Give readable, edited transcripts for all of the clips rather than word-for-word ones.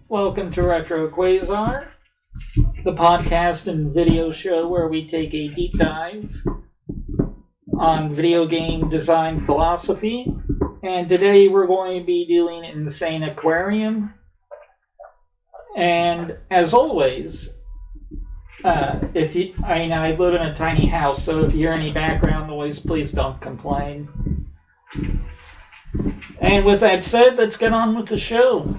Welcome to retroquazar, the podcast and video show where we take a deep dive on video game design philosophy. And today we're going to be doing Insane Aquarium. And as always, I live in a tiny house, so if you hear any background noise, please don't complain. And with that said, let's get on with the show.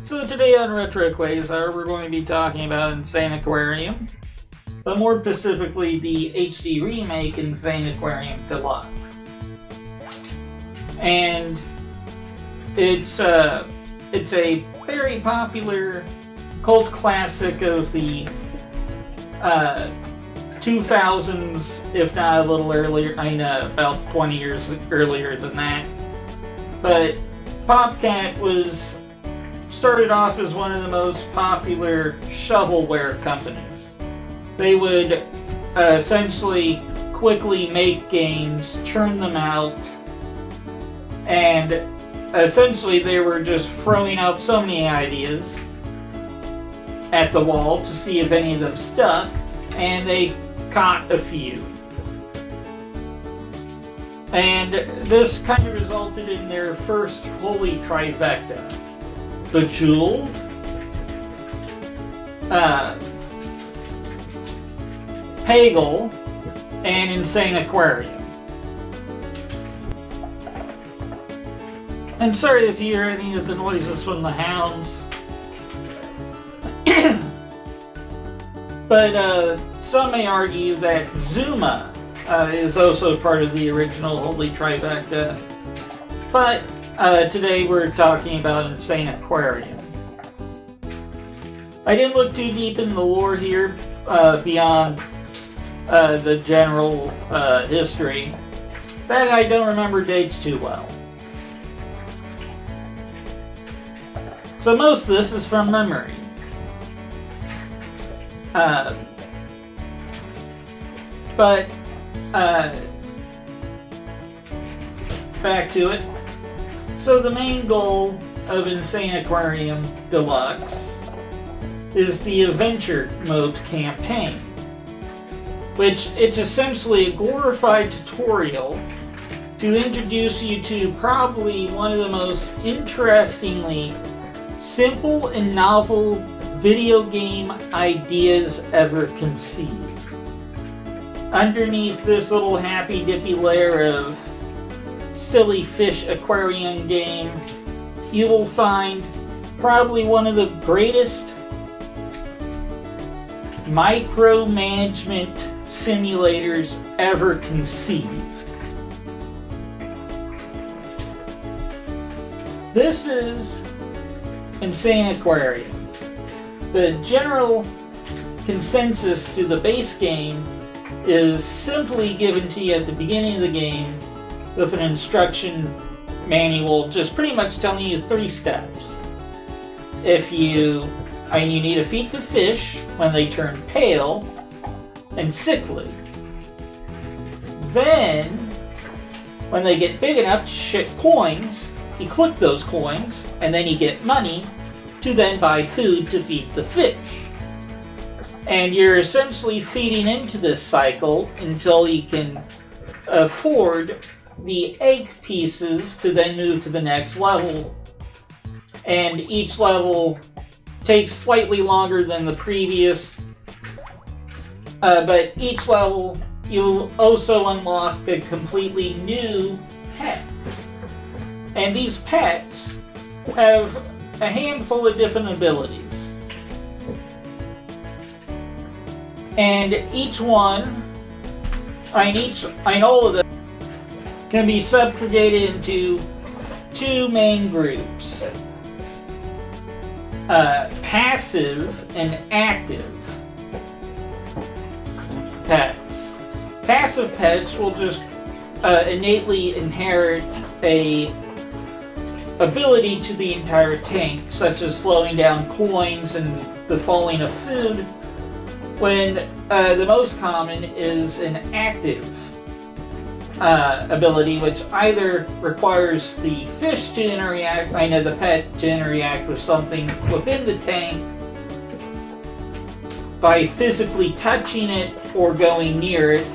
So today on retroquazar, we're going to be talking about Insane Aquarium, but more specifically the HD remake Insane Aquarium Deluxe. And it's a very popular cult classic of the 2000s, if not a little earlier. About 20 years earlier than that. But PopCat started off as one of the most popular shovelware companies. They would essentially quickly make games, churn them out, and essentially they were just throwing out so many ideas at the wall to see if any of them stuck, and they caught a few. And this kind of resulted in their first holy trifecta: Bejeweled, Pagel, and Insane Aquarium. And sorry if you hear any of the noises from the hounds. But some may argue that Zuma is also part of the original Holy Trifecta. But today we're talking about Insane Aquarium. I didn't look too deep in the lore here beyond the general history. That I don't remember dates too well. So most of this is from memory. But back to it. So the main goal of Insane Aquarium Deluxe is the Adventure Mode campaign, which it's essentially a glorified tutorial to introduce you to probably one of the most interestingly simple and novel video game ideas ever conceived. Underneath this little happy dippy layer of silly fish aquarium game, you will find probably one of the greatest micromanagement simulators ever conceived. This is Insane Aquarium. The general consensus to the base game is simply given to you at the beginning of the game with an instruction manual, just pretty much telling you 3 steps. You need to feed the fish when they turn pale and sickly. Then, when they get big enough to ship coins, you click those coins, and then you get money to then buy food to feed the fish. And you're essentially feeding into this cycle until you can afford the egg pieces to then move to the next level. And each level takes slightly longer than the previous, but each level you also unlock a completely new pet. And these pets have a handful of different abilities. And each one, all of them, can be subjugated into 2 main groups: passive and active pets. Passive pets will just innately inherit a ability to the entire tank, such as slowing down coins and the falling of food, when the most common is an active ability, which either requires the fish to interact, the pet to interact with something within the tank by physically touching it or going near it,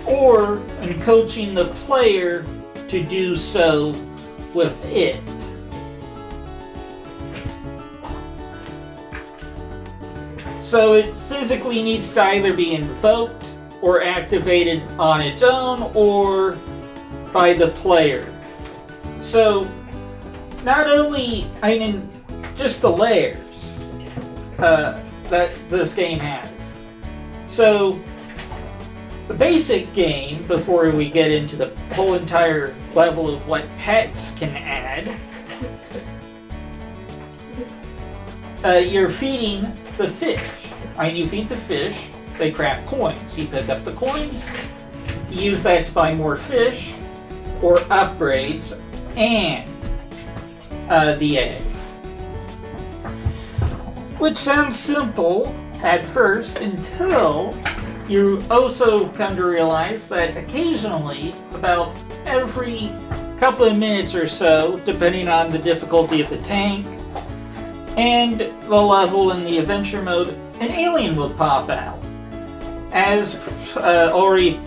or in coaching the player to do so with it. So it physically needs to either be invoked or activated on its own or by the player. So not only, just the layers that this game has. So the basic game, before we get into the whole entire level of what pets can add, you're feeding the fish. You feed the fish, they craft coins. You pick up the coins, you use that to buy more fish, or upgrades, and the egg. Which sounds simple at first until you also come to realize that occasionally, about every couple of minutes or so, depending on the difficulty of the tank and the level in the adventure mode, an alien will pop out, as already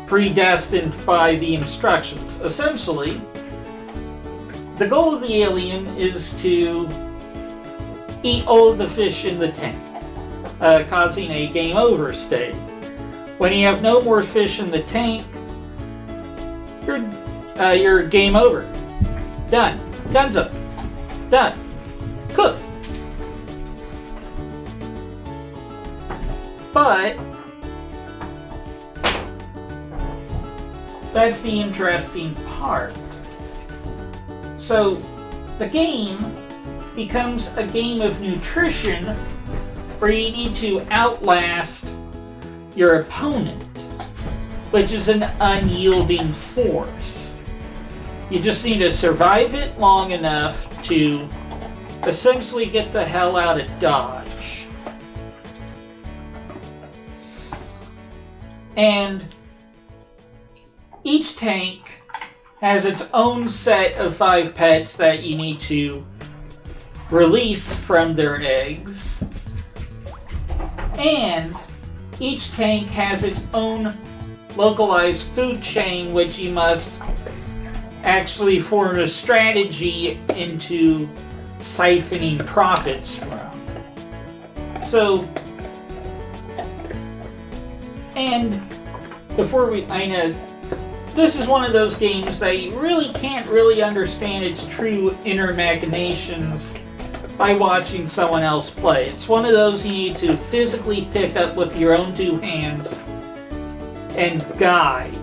predestined by the instructions. Essentially, the goal of the alien is to eat all of the fish in the tank, causing a game over state. When you have no more fish in the tank, you're game over. Done. Donezo. Done. Cooked. But that's the interesting part. So the game becomes a game of nutrition where you need to outlast your opponent, which is an unyielding force. You just need to survive it long enough to essentially get the hell out of Dodge. And each tank has its own set of 5 pets that you need to release from their eggs. And each tank has its own localized food chain, which you must actually form a strategy into siphoning profits from. So, and before this is one of those games that you really can't really understand its true inner machinations by watching someone else play. It's one of those you need to physically pick up with your own 2 hands and guide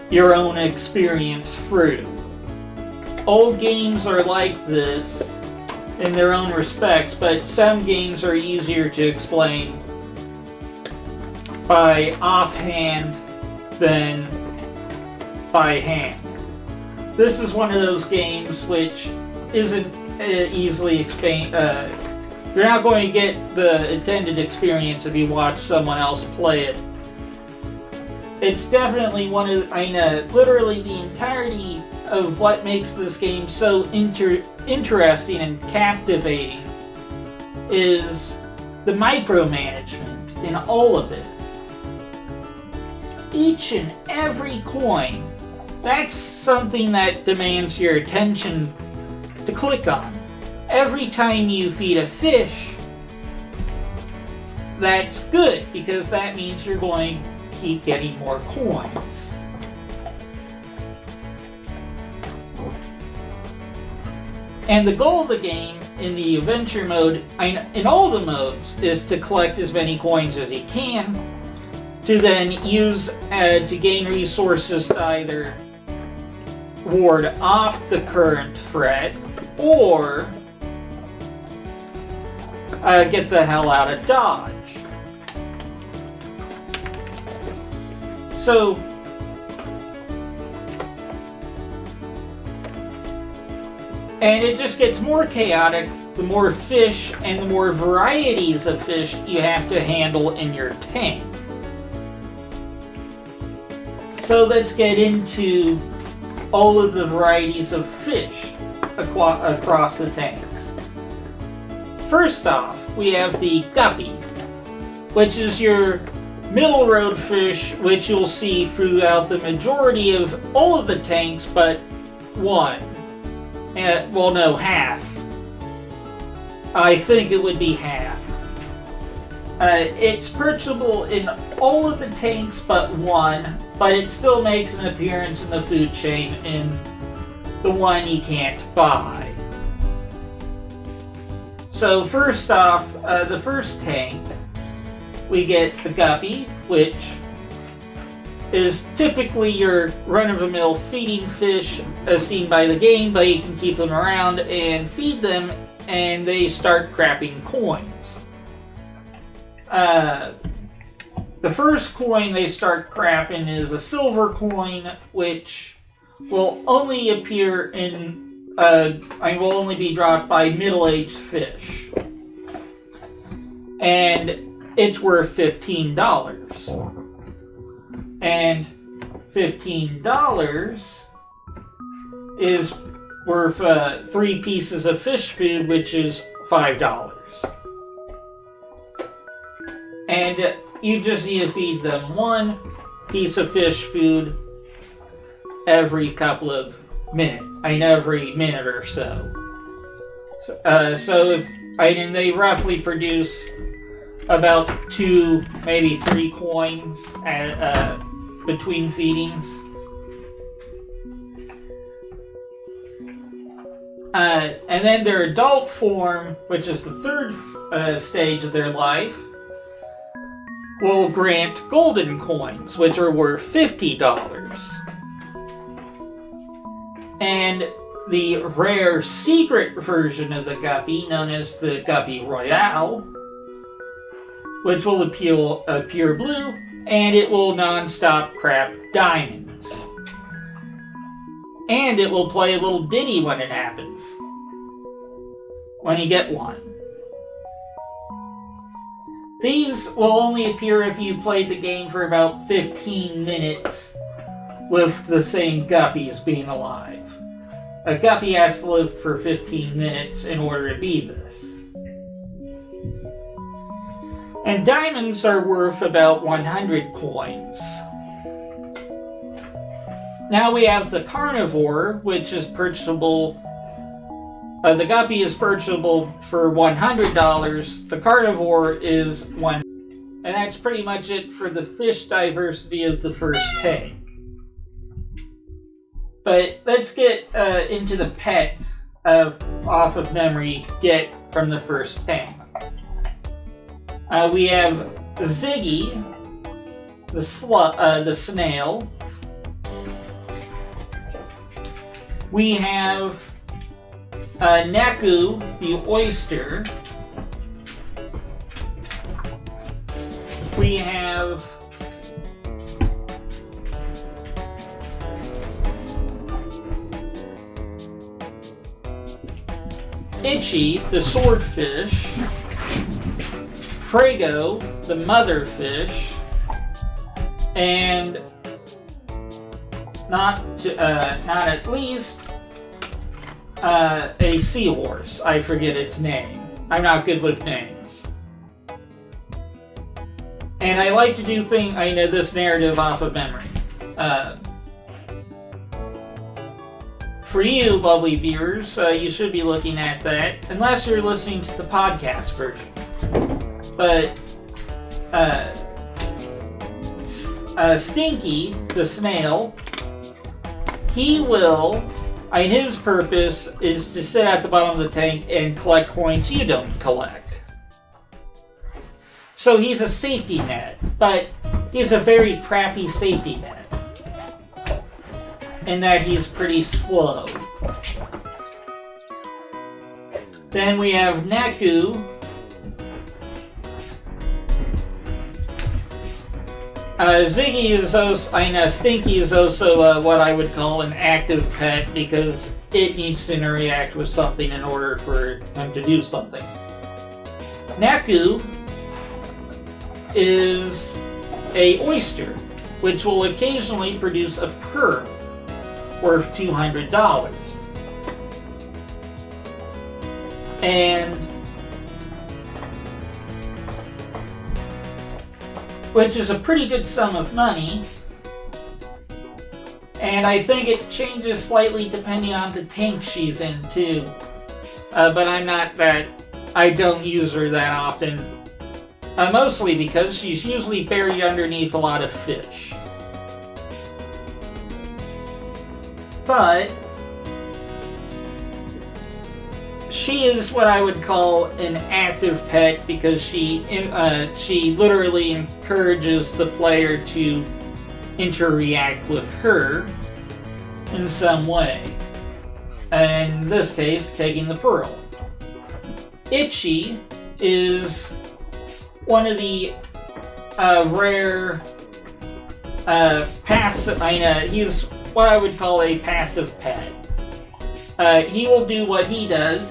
your own experience through. Old games are like this in their own respects, but some games are easier to explain by offhand than by hand. This is one of those games which isn't easily explained. You're not going to get the intended experience if you watch someone else play it. It's definitely one of, literally the entirety of what makes this game so interesting and captivating is the micromanagement in all of it. Each and every coin, that's something that demands your attention to click on. Every time you feed a fish, that's good, because that means you're going to keep getting more coins. And the goal of the game in the adventure mode, in all the modes, is to collect as many coins as you can to then use to gain resources to either ward off the current threat or get the hell out of Dodge. So, and it just gets more chaotic the more fish and the more varieties of fish you have to handle in your tank. So let's get into all of the varieties of fish across the tanks. First off, we have the Guppy, which is your middle road fish, which you'll see throughout the majority of all of the tanks but one. Well, no, half. I think it would be half. It's purchasable in all of the tanks but one, but it still makes an appearance in the food chain in the one you can't buy. So first off, the first tank, we get the Guppy, which is typically your run-of-the-mill feeding fish as seen by the game, but you can keep them around and feed them, and they start crapping coins. The first coin they start crapping is a silver coin, which will only appear in, will only be dropped by middle-aged fish. And it's worth $15. And $15 is worth 3 pieces of fish food, which is $5. And you just need to feed them 1 piece of fish food every couple of minutes. Every minute or so. And they roughly produce about 2, maybe 3 coins between feedings. And then their adult form, which is the third stage of their life, will grant golden coins, which are worth $50. And the rare secret version of the Guppy, known as the Guppy Royale, which will appear blue, and it will non-stop crap diamonds. And it will play a little ditty when it happens, when you get one. These will only appear if you played the game for about 15 minutes with the same guppies being alive. A guppy has to live for 15 minutes in order to be this. And diamonds are worth about 100 coins. Now we have the carnivore, which is purchasable. The guppy is purchasable for $100. The carnivore is $1. And that's pretty much it for the fish diversity of the first tank. But let's get into the pets off of memory get from the first tank. We have Ziggy, the snail. We have Naku, the oyster. We have Itchy, the swordfish. Prego, the motherfish. And not at least a seahorse. I forget its name. I'm not good with names. And I like to do this narrative off of memory. For you, lovely viewers, you should be looking at that, unless you're listening to the podcast version. But, Stinky the Snail, his purpose is to sit at the bottom of the tank and collect coins you don't collect. So he's a safety net, but he's a very crappy safety net. In that he's pretty slow. Then we have Naku. Stinky is also what I would call an active pet because it needs to interact with something in order for him to do something. Naku is a oyster. which will occasionally produce a pearl worth $200. And which is a pretty good sum of money. And I think it changes slightly depending on the tank she's in too. But I don't use her that often. Mostly because she's usually buried underneath a lot of fish. But she is what I would call an active pet because she literally encourages the player to interact with her in some way. In this case, taking the pearl. Itchy is one of the rare passive. He's what I would call a passive pet. He will do what he does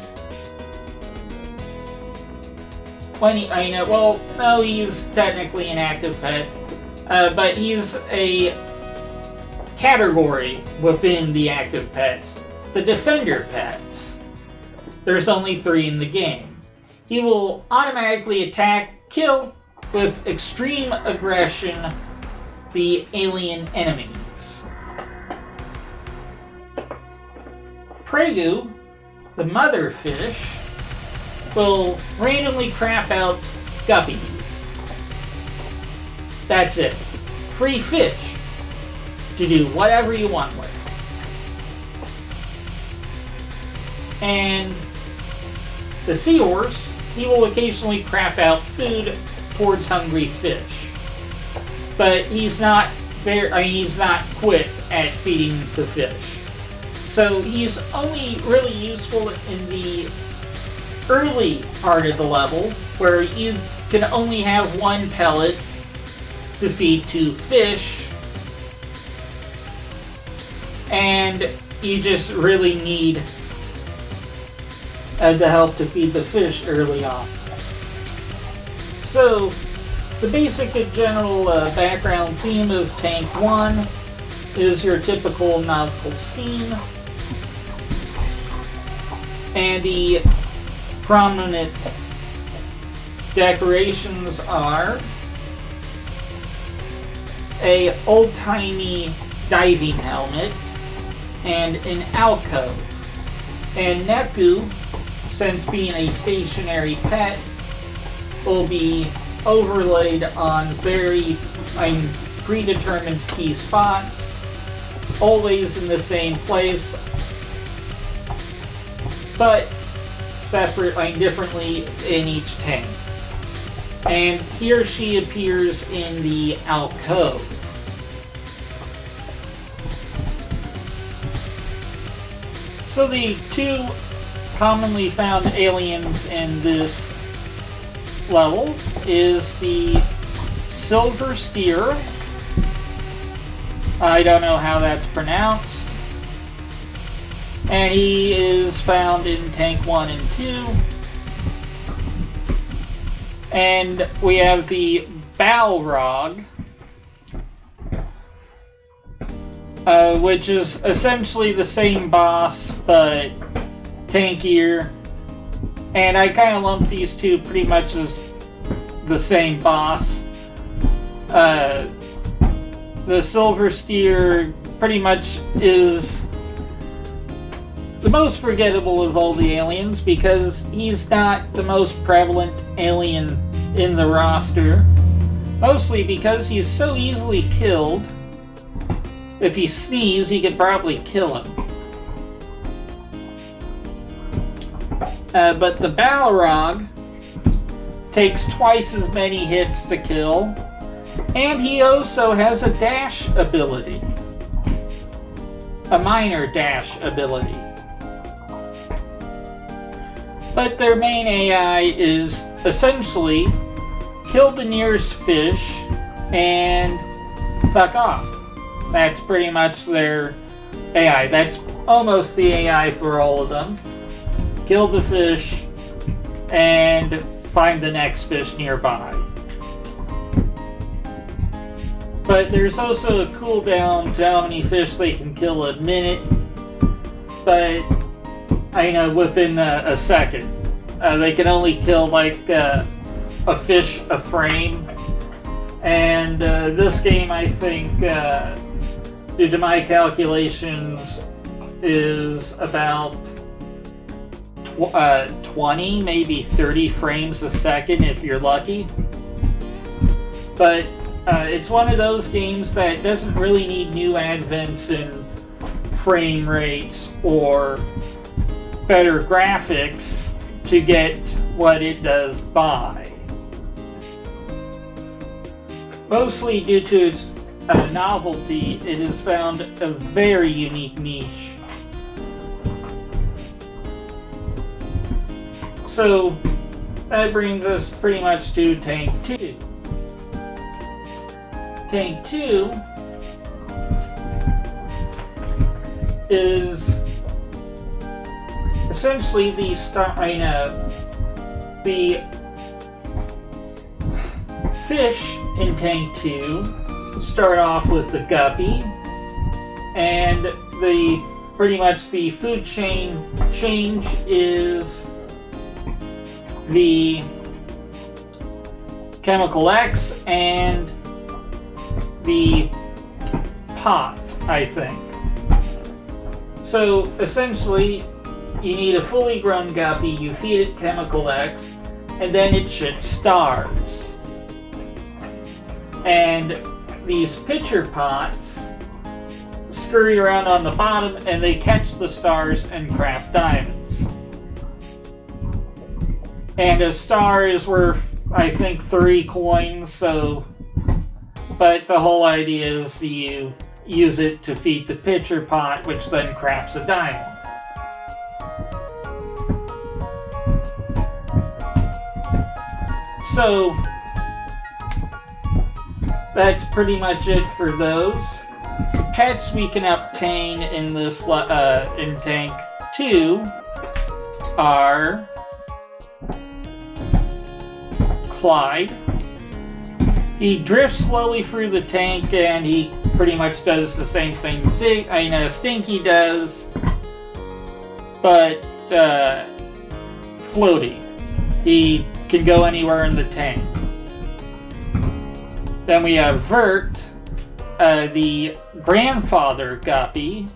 when he. No, he's technically an active pet, but he's a category within the active pets. The defender pets. There's only 3 in the game. He will automatically attack, kill with extreme aggression the alien enemies. Pregu, the mother fish, will randomly crap out guppies. That's it. Free fish to do whatever you want with. And the seahorse, he will occasionally crap out food towards hungry fish. But he's not quick at feeding the fish. So he's only really useful in the early part of the level, where you can only have 1 pellet to feed 2 fish, and you just really need the help to feed the fish early on. So, the basic and general background theme of Tank 1 is your typical nautical scene, and the prominent decorations are a old-timey diving helmet and an alcove. And Neku, since being a stationary pet, will be overlaid on very predetermined key spots, always in the same place, but differently in each tank. And here she appears in the alcove. So the 2 commonly found aliens in this level is the silver steer. I don't know how that's pronounced. And he is found in Tank 1 and 2. And we have the Balrog, which is essentially the same boss, but tankier. And I kind of lump these 2 pretty much as the same boss. The Silver Steer pretty much is the most forgettable of all the aliens because he's not the most prevalent alien in the roster. Mostly because he's so easily killed. If he sneezes, you could probably kill him. But the Balrog takes twice as many hits to kill, and he also has a dash ability. A minor dash ability. But their main AI is essentially kill the nearest fish and fuck off. That's pretty much their AI. That's almost the AI for all of them. Kill the fish and find the next fish nearby. But there's also a cooldown to how many fish they can kill a minute. But I know within a second. They can only kill like a fish a frame. And this game, I think, due to my calculations, is about 20, maybe 30 frames a second if you're lucky. But it's one of those games that doesn't really need new advents in frame rates or better graphics to get what it does by. Mostly due to its novelty, it has found a very unique niche. So that brings us pretty much to Tank 2. Tank 2 is essentially the fish in Tank 2 start off with the Guppy, and pretty much the food chain change is the Chemical X and the pot, I think. So essentially, you need a fully grown Guppy, you feed it Chemical X, and then it shits stars. And these pitcher pots scurry around on the bottom and they catch the stars and craft diamonds. And a star is worth, I think, 3 coins, but the whole idea is you use it to feed the pitcher pot, which then crafts a diamond. So that's pretty much it for those. Pets we can obtain in this in Tank 2 are Clyde. He drifts slowly through the tank, and he pretty much does the same thing Stinky does, but floaty. He can go anywhere in the tank. Then we have Vert, the grandfather Guppy,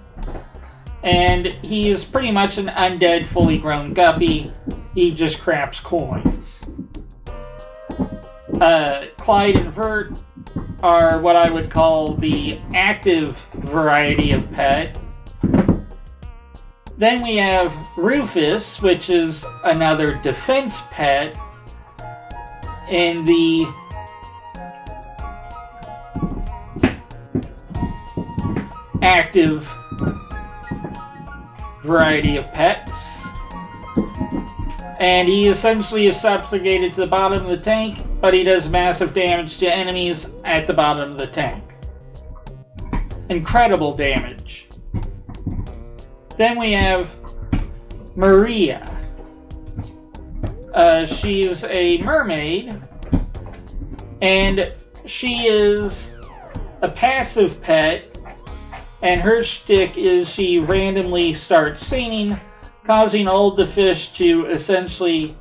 and he is pretty much an undead, fully grown Guppy. He just crafts coins. Clyde and Vert are what I would call the active variety of pet. Then we have Rufus, which is another defense pet in the active variety of pets. And he essentially is subjugated to the bottom of the tank, but he does massive damage to enemies at the bottom of the tank. Incredible damage. Then we have Maria. She's a mermaid, and she is a passive pet, and her shtick is she randomly starts singing, causing all the fish to essentially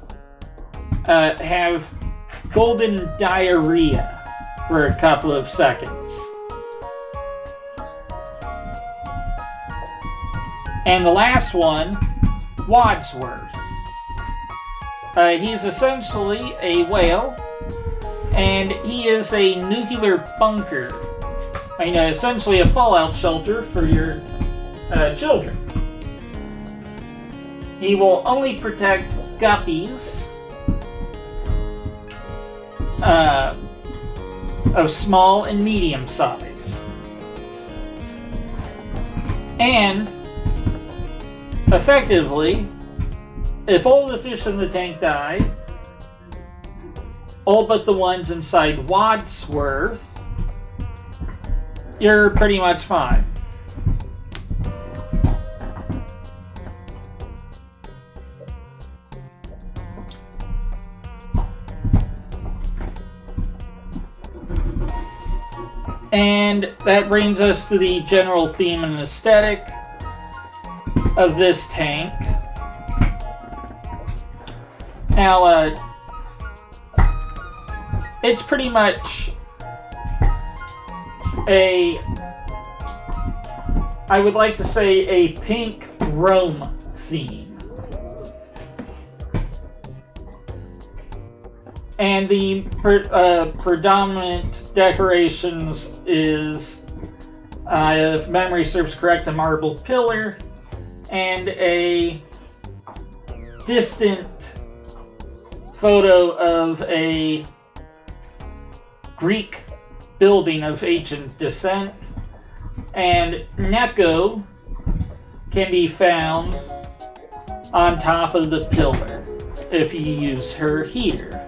have golden diarrhea for a couple of seconds. And the last one, Wadsworth. He's essentially a whale, and he is a nuclear bunker. Essentially a fallout shelter for your children. He will only protect guppies of small and medium size. And effectively, if all the fish in the tank die, all but the ones inside Wadsworth, you're pretty much fine. And that brings us to the general theme and aesthetic of this tank. Now, it's pretty much I would like to say a pink Rome theme. And the predominant decorations is, if memory serves correct, a marble pillar and a distant photo of a Greek building of ancient descent. And Neko can be found on top of the pillar if you use her here.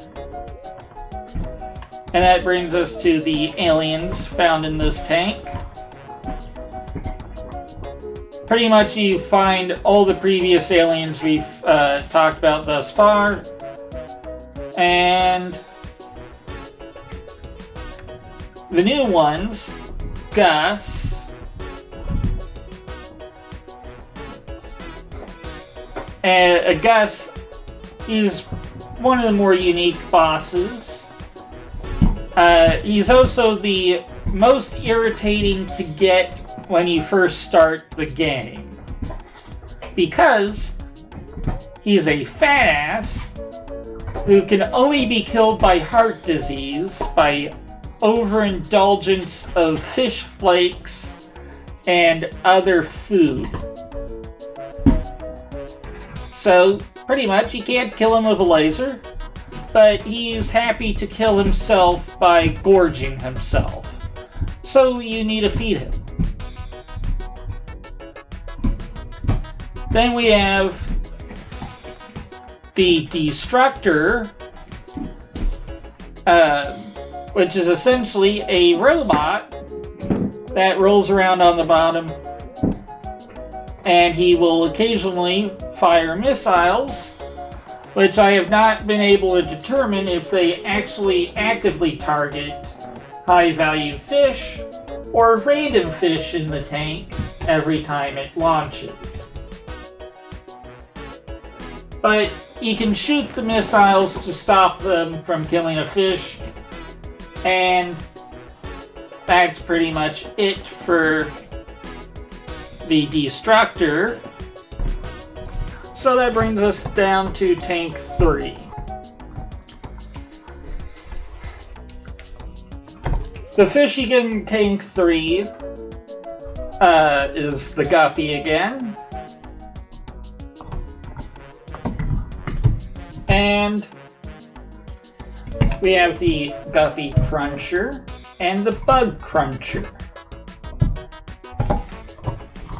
And that brings us to the aliens found in this tank. Pretty much you find all the previous aliens we've talked about thus far. And the new ones, Gus, and Gus is one of the more unique bosses. He's also the most irritating to get when you first start the game, because he's a fat ass who can only be killed by heart disease, by overindulgence of fish flakes and other food. So, pretty much, you can't kill him with a laser, but he's happy to kill himself by gorging himself. So you need to feed him. Then we have the Destructor, which is essentially a robot that rolls around on the bottom, and he will occasionally fire missiles, which I have not been able to determine if they actually actively target high-value fish or random fish in the tank every time it launches. But you can shoot the missiles to stop them from killing a fish, and that's pretty much it for the Destructor. So that brings us down to Tank 3. The fish you get in Tank 3 is the Guppy again. And we have the Guppy Cruncher and the Bug Cruncher.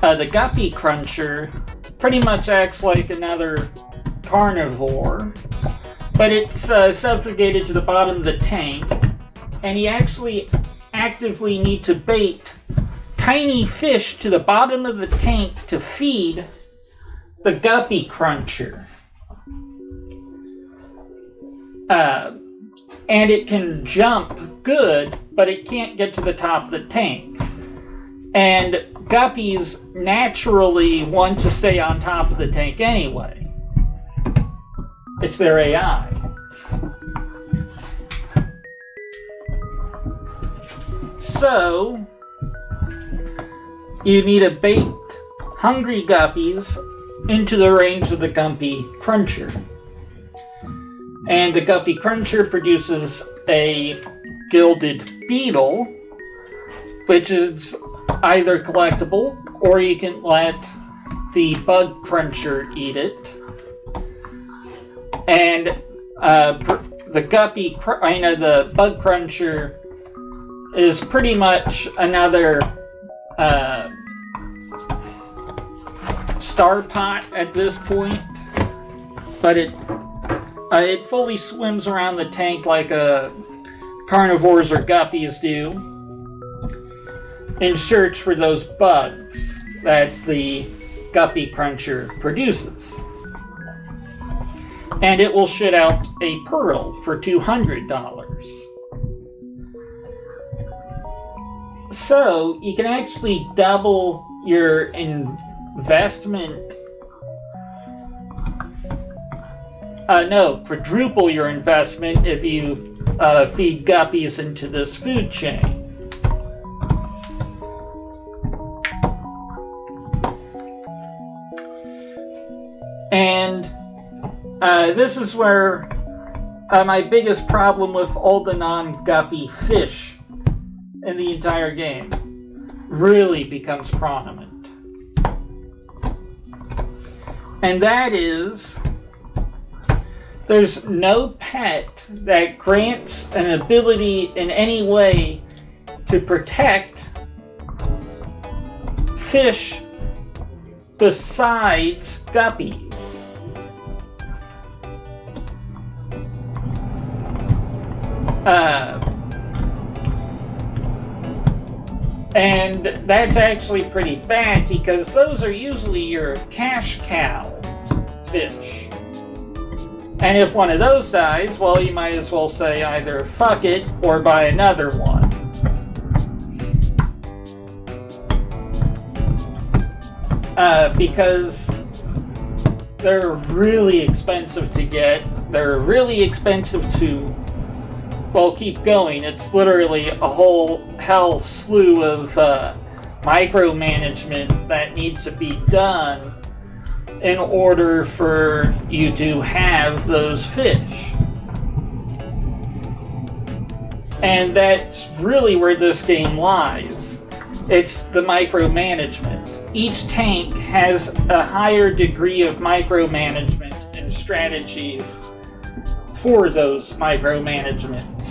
The Guppy Cruncher pretty much acts like another carnivore, but it's subjugated to the bottom of the tank, and you actually actively need to bait tiny fish to the bottom of the tank to feed the Guppy Cruncher. And it can jump good, but it can't get to the top of the tank. And guppies naturally want to stay on top of the tank anyway. It's their AI. So, you need to bait hungry guppies into the range of the Guppy Cruncher. And the Guppy Cruncher produces a gilded beetle, which is either collectible, or you can let the Bug Cruncher eat it. And the Bug Cruncher is pretty much another star pot at this point, but it fully swims around the tank like carnivores or guppies do, in search for those bugs that the Guppy Cruncher produces. And it will shit out a pearl for $200. So you can actually double your investment. Quadruple your investment if you feed guppies into this food chain. And this is where my biggest problem with all the non-guppy fish in the entire game really becomes prominent. And that is, there's no pet that grants an ability in any way to protect fish besides guppies. And that's actually pretty bad because those are usually your cash cow fish. And if one of those dies, well, you might as well say either fuck it or buy another one. Because they're really expensive to get. They're really expensive to, well, keep going. It's literally a whole hell slew of micromanagement that needs to be done in order for you to have those fish. And that's really where this game lies. It's the micromanagement. Each tank has a higher degree of micromanagement and strategies for those micromanagements.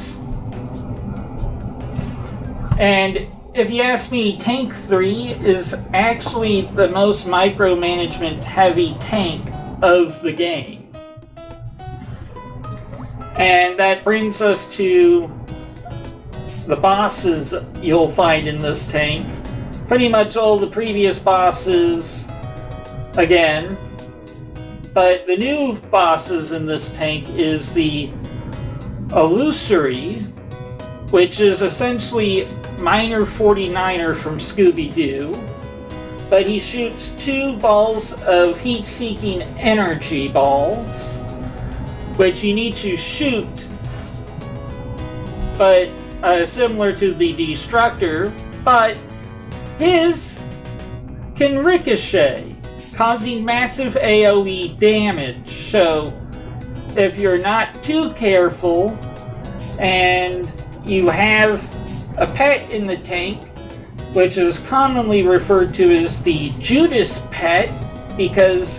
And if you ask me, Tank 3 is actually the most micromanagement heavy tank of the game. And that brings us to the bosses you'll find in this tank. Pretty much all the previous bosses again. But the new bosses in this tank is the Illusory, which is essentially Miner 49er from Scooby-Doo, but he shoots 2 balls of heat-seeking energy balls, which you need to shoot, but similar to the Destructor, but his can ricochet, causing massive AoE damage. So if you're not too careful and you have a pet in the tank, which is commonly referred to as the Judas pet, because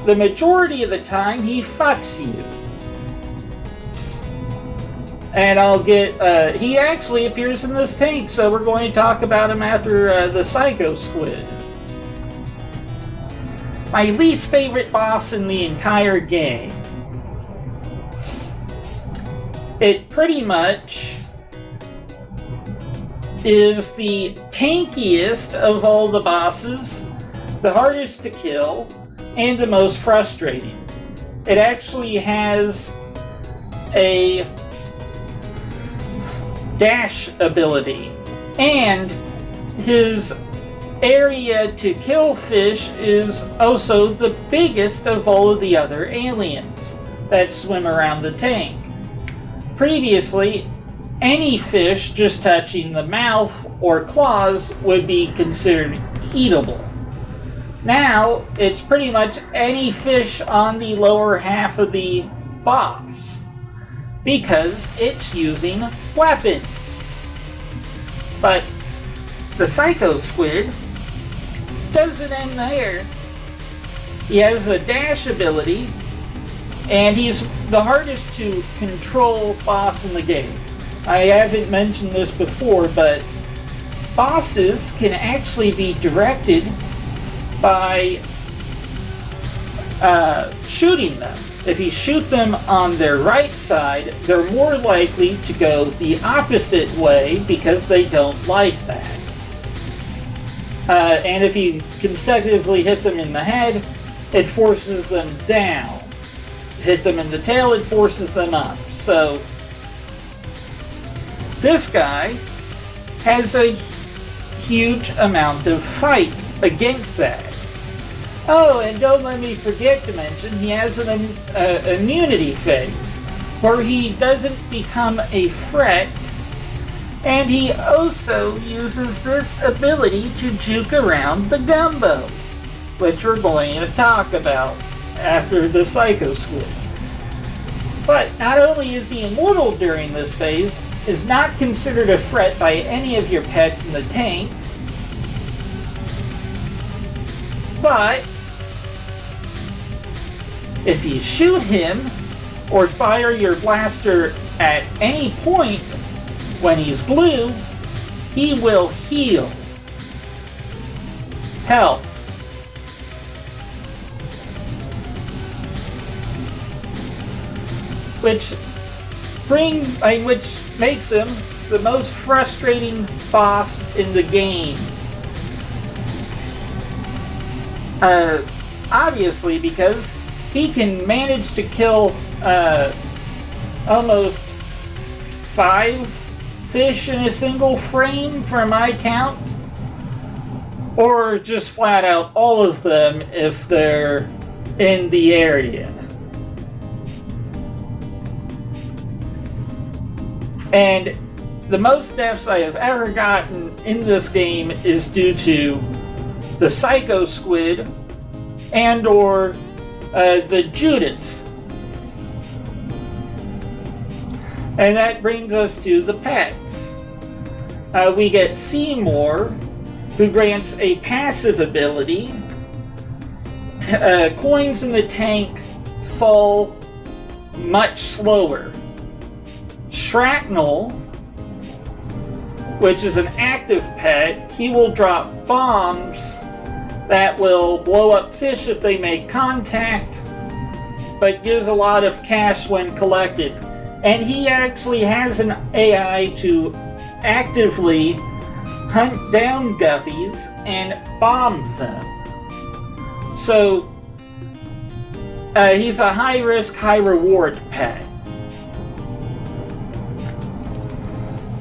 the majority of the time he fucks you. And I'll get, he actually appears in this tank, so we're going to talk about him after the Psycho Squid. My least favorite boss in the entire game. It pretty much is the tankiest of all the bosses, the hardest to kill, and the most frustrating. It actually has a dash ability, and his area to kill fish is also the biggest of all of the other aliens that swim around the tank. Previously, any fish just touching the mouth or claws would be considered eatable. Now, it's pretty much any fish on the lower half of the boss, because it's using weapons. But the Psycho Squid doesn't end there. He has a dash ability, and he's the hardest to control boss in the game. I haven't mentioned this before, but bosses can actually be directed by shooting them. If you shoot them on their right side, they're more likely to go the opposite way because they don't like that. And if you consecutively hit them in the head, it forces them down. Hit them in the tail, it forces them up. So this guy has a huge amount of fight against that. Oh, and don't let me forget to mention, he has an immunity phase, where he doesn't become a threat, and he also uses this ability to juke around the Gumbo, which we're going to talk about after the Psycho Squid. But not only is he immortal during this phase, is not considered a threat by any of your pets in the tank, but if you shoot him or fire your blaster at any point when he's blue, he will heal health. Which makes him the most frustrating boss in the game. Obviously, because he can manage to kill almost 5 fish in a single frame from my count, or just flat out all of them if they're in the area. And the most deaths I have ever gotten in this game is due to the Psycho Squid and or the Judas. And that brings us to the pets. We get Seymour, who grants a passive ability. Coins in the tank fall much slower. Shrapnel, which is an active pet, he will drop bombs that will blow up fish if they make contact, but gives a lot of cash when collected. And he actually has an AI to actively hunt down guppies and bomb them. So he's a high-risk, high-reward pet.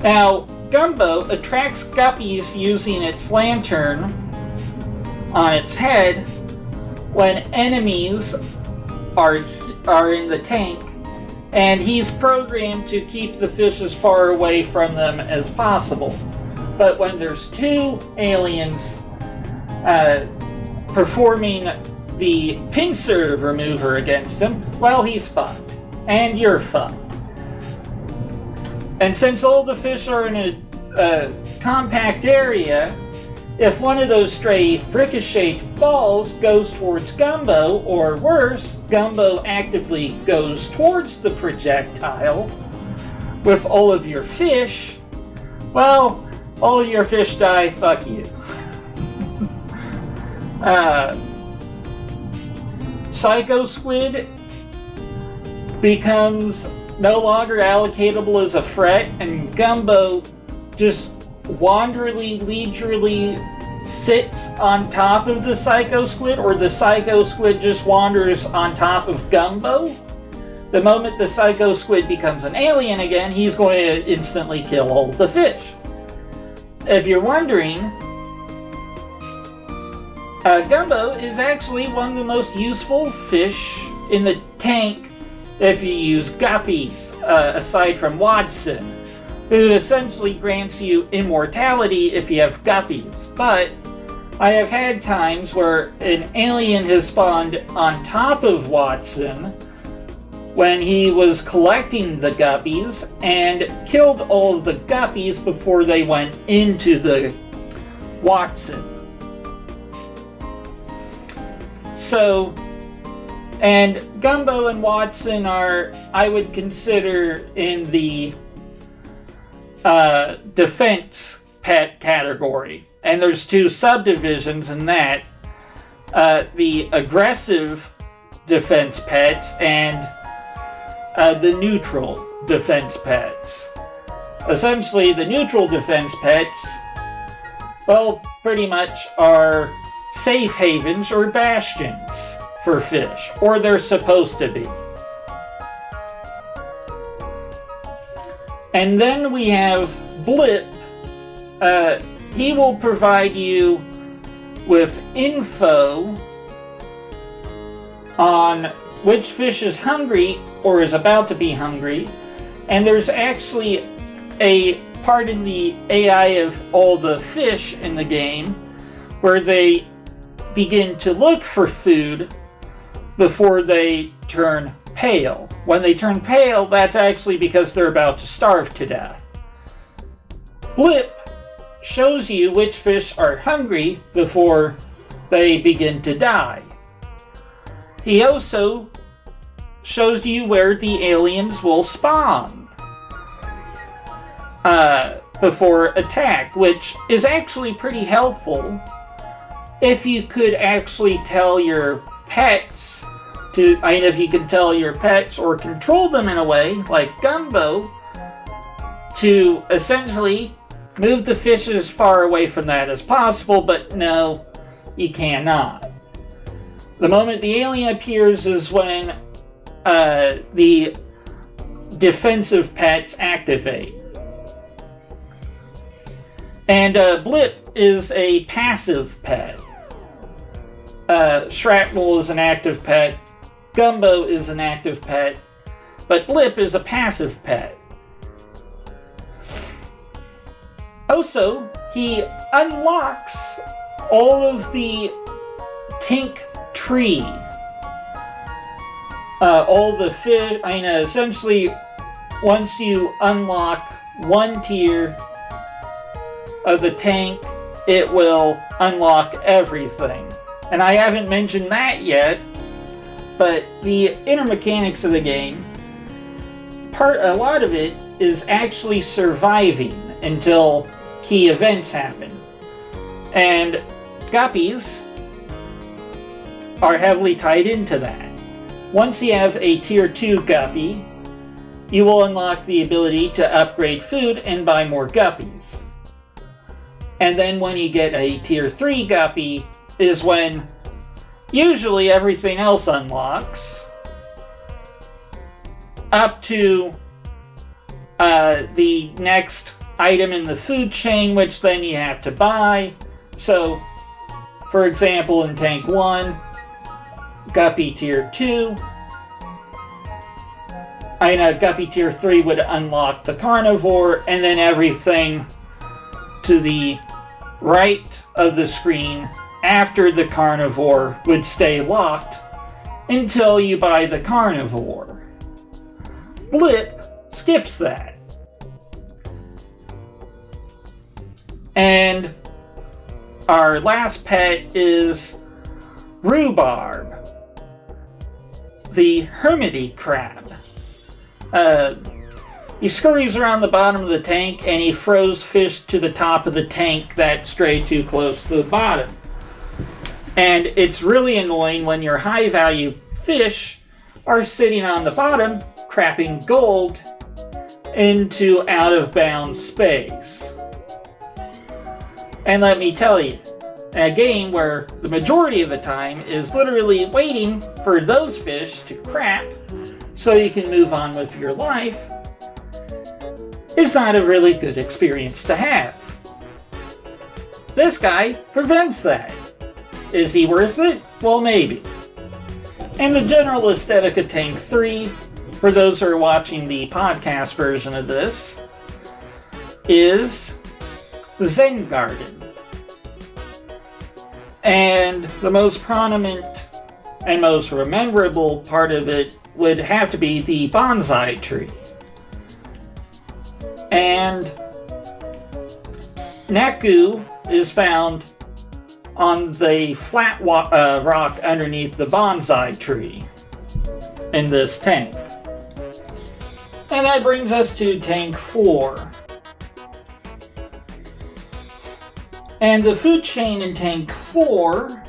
Now, Gumbo attracts guppies using its lantern on its head when enemies are in the tank, and he's programmed to keep the fish as far away from them as possible. But when there's 2 aliens performing the pincer remover against him, well, he's fucked. And you're fucked. And since all the fish are in a compact area, if one of those stray ricocheted balls goes towards Gumbo, or worse, Gumbo actively goes towards the projectile with all of your fish, well, all of your fish die, fuck you. Psycho Squid becomes no longer allocatable as a threat, and Gumbo just wanderly, leisurely sits on top of the Psycho Squid, or the Psycho Squid just wanders on top of Gumbo. The moment the Psycho Squid becomes an alien again, he's going to instantly kill all the fish. If you're wondering, Gumbo is actually one of the most useful fish in the tank if you use guppies, aside from Watson, who essentially grants you immortality if you have guppies. But I have had times where an alien has spawned on top of Watson when he was collecting the guppies and killed all of the guppies before they went into the Watson. So, and Gumbo and Watson are, I would consider, in the defense pet category. And there's 2 subdivisions in that. The aggressive defense pets and the neutral defense pets. Essentially, the neutral defense pets, well, pretty much are safe havens or bastions for fish, or they're supposed to be. And then we have Blip, he will provide you with info on which fish is hungry or is about to be hungry, and there's actually a part in the AI of all the fish in the game where they begin to look for food before they turn pale. When they turn pale, that's actually because they're about to starve to death. Blip shows you which fish are hungry before they begin to die. He also shows you where the aliens will spawn before attack, which is actually pretty helpful if you could actually tell your pets if you can tell your pets or control them in a way, like Gumbo, to essentially move the fish as far away from that as possible, but no, you cannot. The moment the alien appears is when the defensive pets activate. And Blip is a passive pet. Shrapnel is an active pet. Gumbo is an active pet. But Blip is a passive pet. Also, he unlocks all of the tank tree. All the fish, essentially, once you unlock one tier of the tank, it will unlock everything. And I haven't mentioned that yet, but the inner mechanics of the game, a lot of it is actually surviving until key events happen. And guppies are heavily tied into that. Once you have a tier 2 guppy, you will unlock the ability to upgrade food and buy more guppies. And then when you get a tier 3 guppy is when usually everything else unlocks, up to the next item in the food chain, which then you have to buy. So, for example, in Tank 1, Guppy Tier 2, Guppy Tier 3 would unlock the carnivore, and then everything to the right of the screen after the carnivore would stay locked until you buy the carnivore. Blip skips that. And our last pet is Rhubarb, the Hermity crab. He scurries around the bottom of the tank and he throws fish to the top of the tank that stray too close to the bottom. And it's really annoying when your high value fish are sitting on the bottom crapping gold into out of bounds space. And let me tell you, in a game where the majority of the time is literally waiting for those fish to crap so you can move on with your life, is not a really good experience to have. This guy prevents that. Is he worth it? Well, maybe. And the general aesthetic of Tank 3, for those who are watching the podcast version of this, is the Zen Garden. And the most prominent and most memorable part of it would have to be the bonsai tree. And Naku is found on the flat rock underneath the bonsai tree in this tank. And that brings us to Tank 4. And the food chain in Tank 4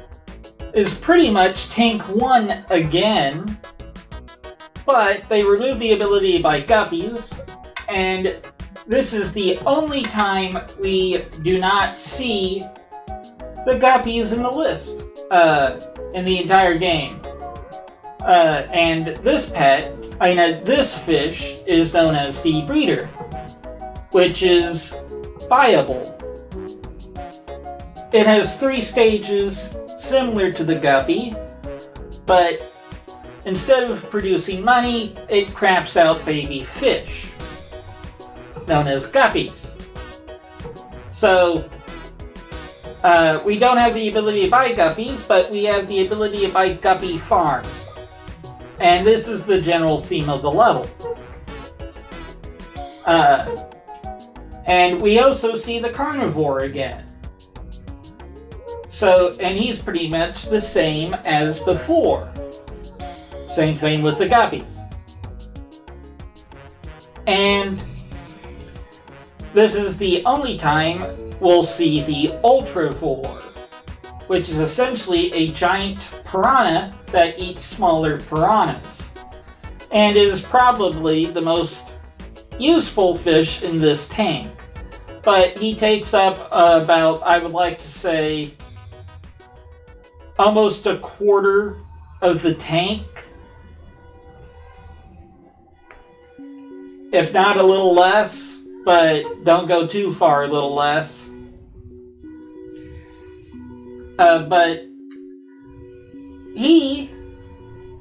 is pretty much Tank 1 again, but they removed the ability to buy guppies, and this is the only time we do not see the guppies in the list in the entire game. And this this fish is known as the breeder, which is viable it has 3 stages similar to the Guppy, but instead of producing money, it craps out baby fish, known as guppies. So, we don't have the ability to buy guppies, but we have the ability to buy guppy farms. And this is the general theme of the level. And we also see the carnivore again. So, and he's pretty much the same as before. Same thing with the guppies. And this is the only time we'll see the ultravore, which is essentially a giant piranha that eats smaller piranhas, and is probably the most useful fish in this tank. But he takes up about, I would like to say, almost a quarter of the tank, if not a little less, but don't go too far, a little less. But he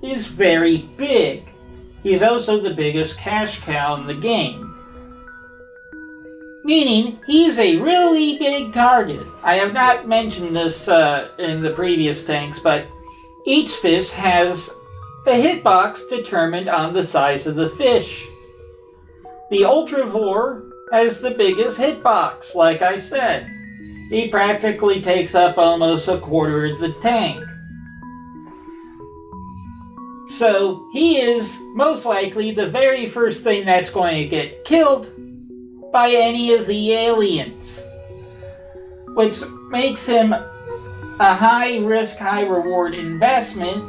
is very big. He's also the biggest cash cow in the game. Meaning, he's a really big target. I have not mentioned this in the previous tanks, but each fish has a hitbox determined on the size of the fish. The ultravore has the biggest hitbox, like I said. He practically takes up almost a quarter of the tank. So, he is most likely the very first thing that's going to get killed by any of the aliens, which makes him a high-risk, high-reward investment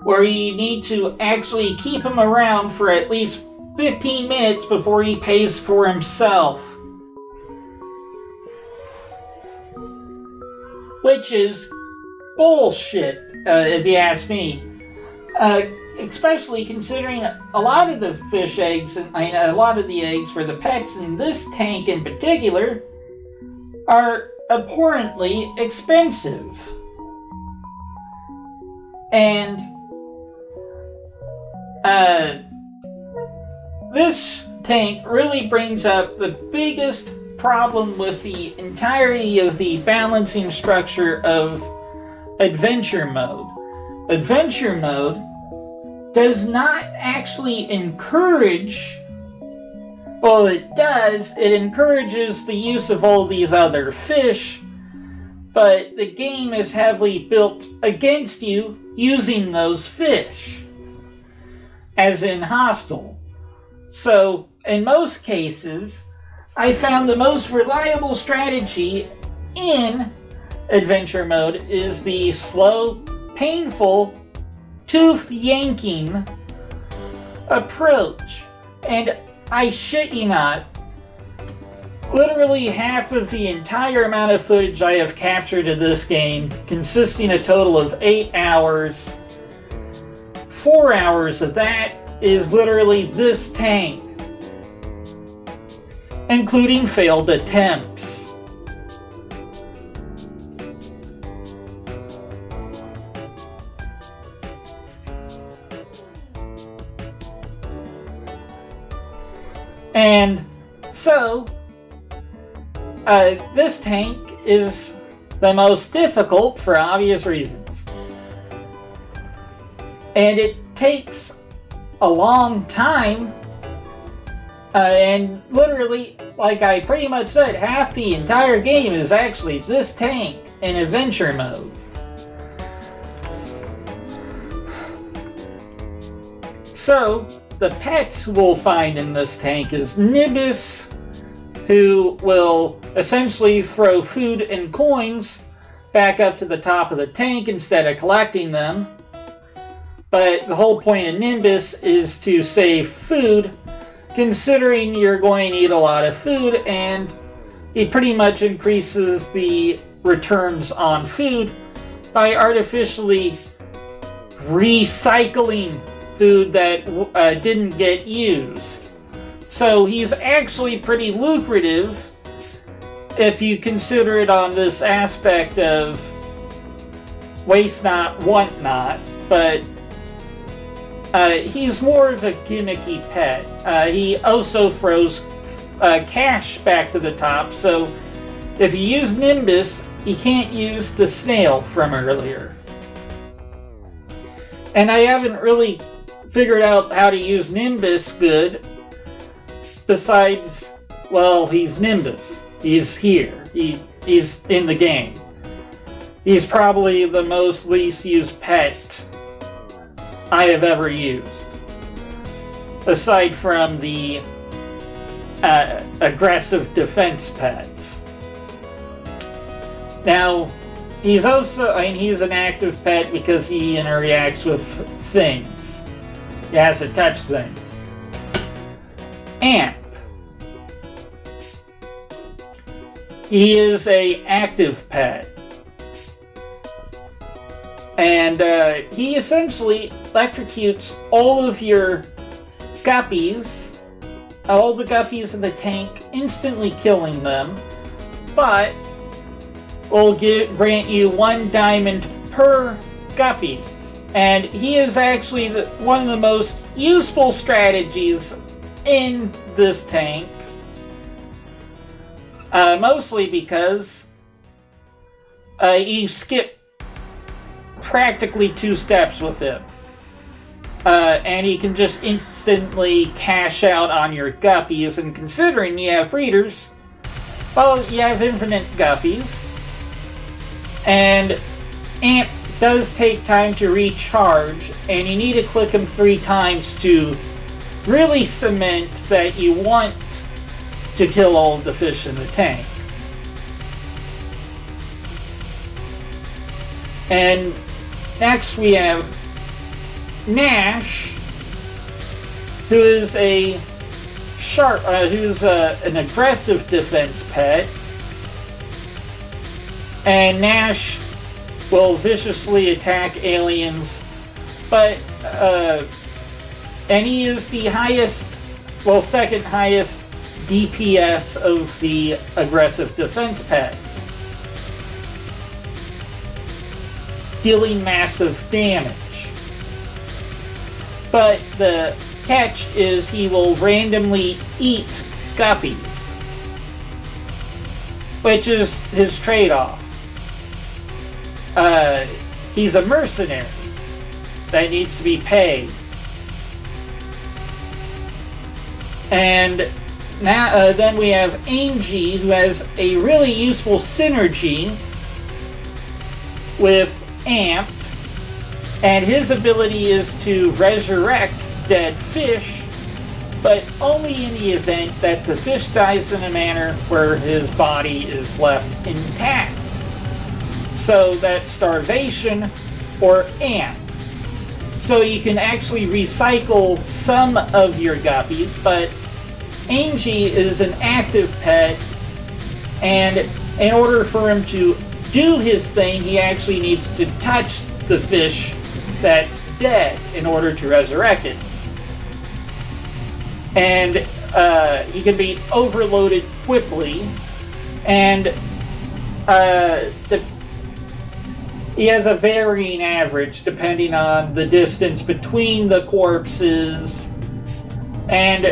where you need to actually keep him around for at least 15 minutes before he pays for himself. Which is bullshit, if you ask me. Especially considering a lot of the fish eggs, and a lot of the eggs for the pets in this tank in particular, are abhorrently expensive. And this tank really brings up the biggest problem with the entirety of the balancing structure of Adventure Mode. Adventure Mode does not actually encourage, well, it does, it encourages the use of all these other fish, but the game is heavily built against you using those fish, as in hostile. So, in most cases, I found the most reliable strategy in Adventure Mode is the slow, painful, tooth yanking approach. And I shit you not, literally half of the entire amount of footage I have captured of this game, consisting a total of 8 hours, 4 hours of that is literally this tank, including failed attempts. And so, this tank is the most difficult for obvious reasons. And it takes a long time, and literally, like I pretty much said, half the entire game is actually this tank in Adventure Mode. So, the pets we'll find in this tank is Nimbus, who will essentially throw food and coins back up to the top of the tank instead of collecting them. But the whole point of Nimbus is to save food, considering you're going to eat a lot of food, and he pretty much increases the returns on food by artificially recycling food that didn't get used. So he's actually pretty lucrative if you consider it on this aspect of waste not, want not, but he's more of a gimmicky pet. He also throws cash back to the top, so if you use Nimbus, you can't use the snail from earlier. And I haven't really figured out how to use Nimbus good, besides, well, he's Nimbus. He's here. He's in the game. He's probably the most least used pet I have ever used. Aside from the aggressive defense pets. Now, he's also, he's an active pet because he interacts with things. He has to touch things. Amp. He is a active pet. And he essentially electrocutes all of your guppies, all the guppies in the tank, instantly killing them, but will grant you 1 diamond per guppy. And he is actually one of the most useful strategies in this tank, mostly because you skip practically 2 steps with him. And you can just instantly cash out on your guppies, and considering you have breeders, well, you have infinite guppies. And Amp does take time to recharge, and you need to click him 3 times to really cement that you want to kill all the fish in the tank. And next we have Nash, who is a an aggressive defense pet, and Nash will viciously attack aliens, but and he is the highest, well, second highest DPS of the aggressive defense pets, dealing massive damage. But the catch is he will randomly eat guppies, which is his trade-off. He's a mercenary that needs to be paid. And now, then we have Angie, who has a really useful synergy with Amp, and his ability is to resurrect dead fish, but only in the event that the fish dies in a manner where his body is left intact. So that's starvation or Amp. So you can actually recycle some of your guppies, but Angie is an active pet, and in order for him to do his thing, he actually needs to touch the fish that's dead in order to resurrect it. And he can be overloaded quickly, and he has a varying average depending on the distance between the corpses, and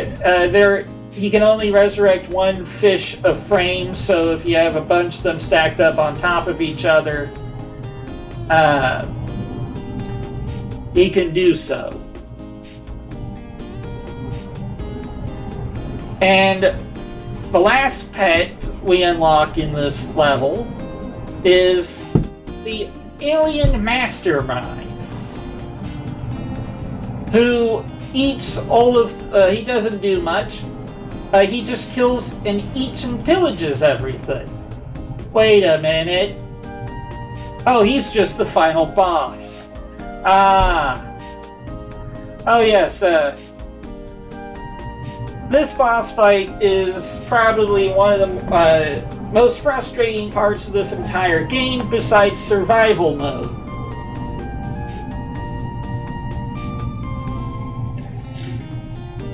he can only resurrect 1 fish a frame, so if you have a bunch of them stacked up on top of each other, he can do so. And the last pet we unlock in this level is the Alien Mastermind, who eats all of, he doesn't do much, he just kills and eats and pillages everything. Wait a minute. Oh, he's just the final boss. Oh yes, this boss fight is probably one of the most frustrating parts of this entire game, besides survival mode.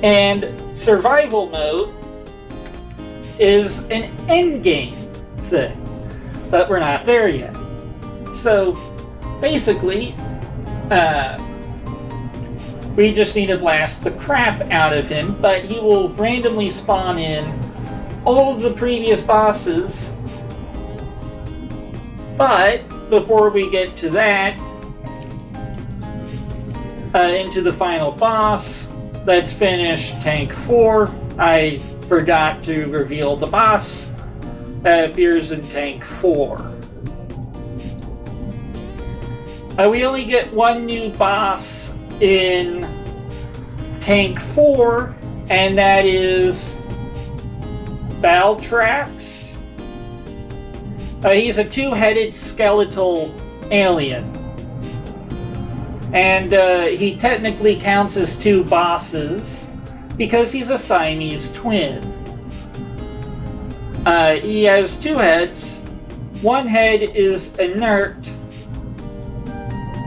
And survival mode is an endgame thing. But we're not there yet. So, basically, we just need to blast the crap out of him, but he will randomly spawn in all of the previous bosses. But, before we get to that, into the final boss, let's finish Tank 4. I forgot to reveal the boss that appears in Tank 4. We only get one new boss in Tank 4, and that is Val Trax. He's a two-headed skeletal alien. And he technically counts as two bosses because he's a Siamese twin. He has two heads. One head is inert,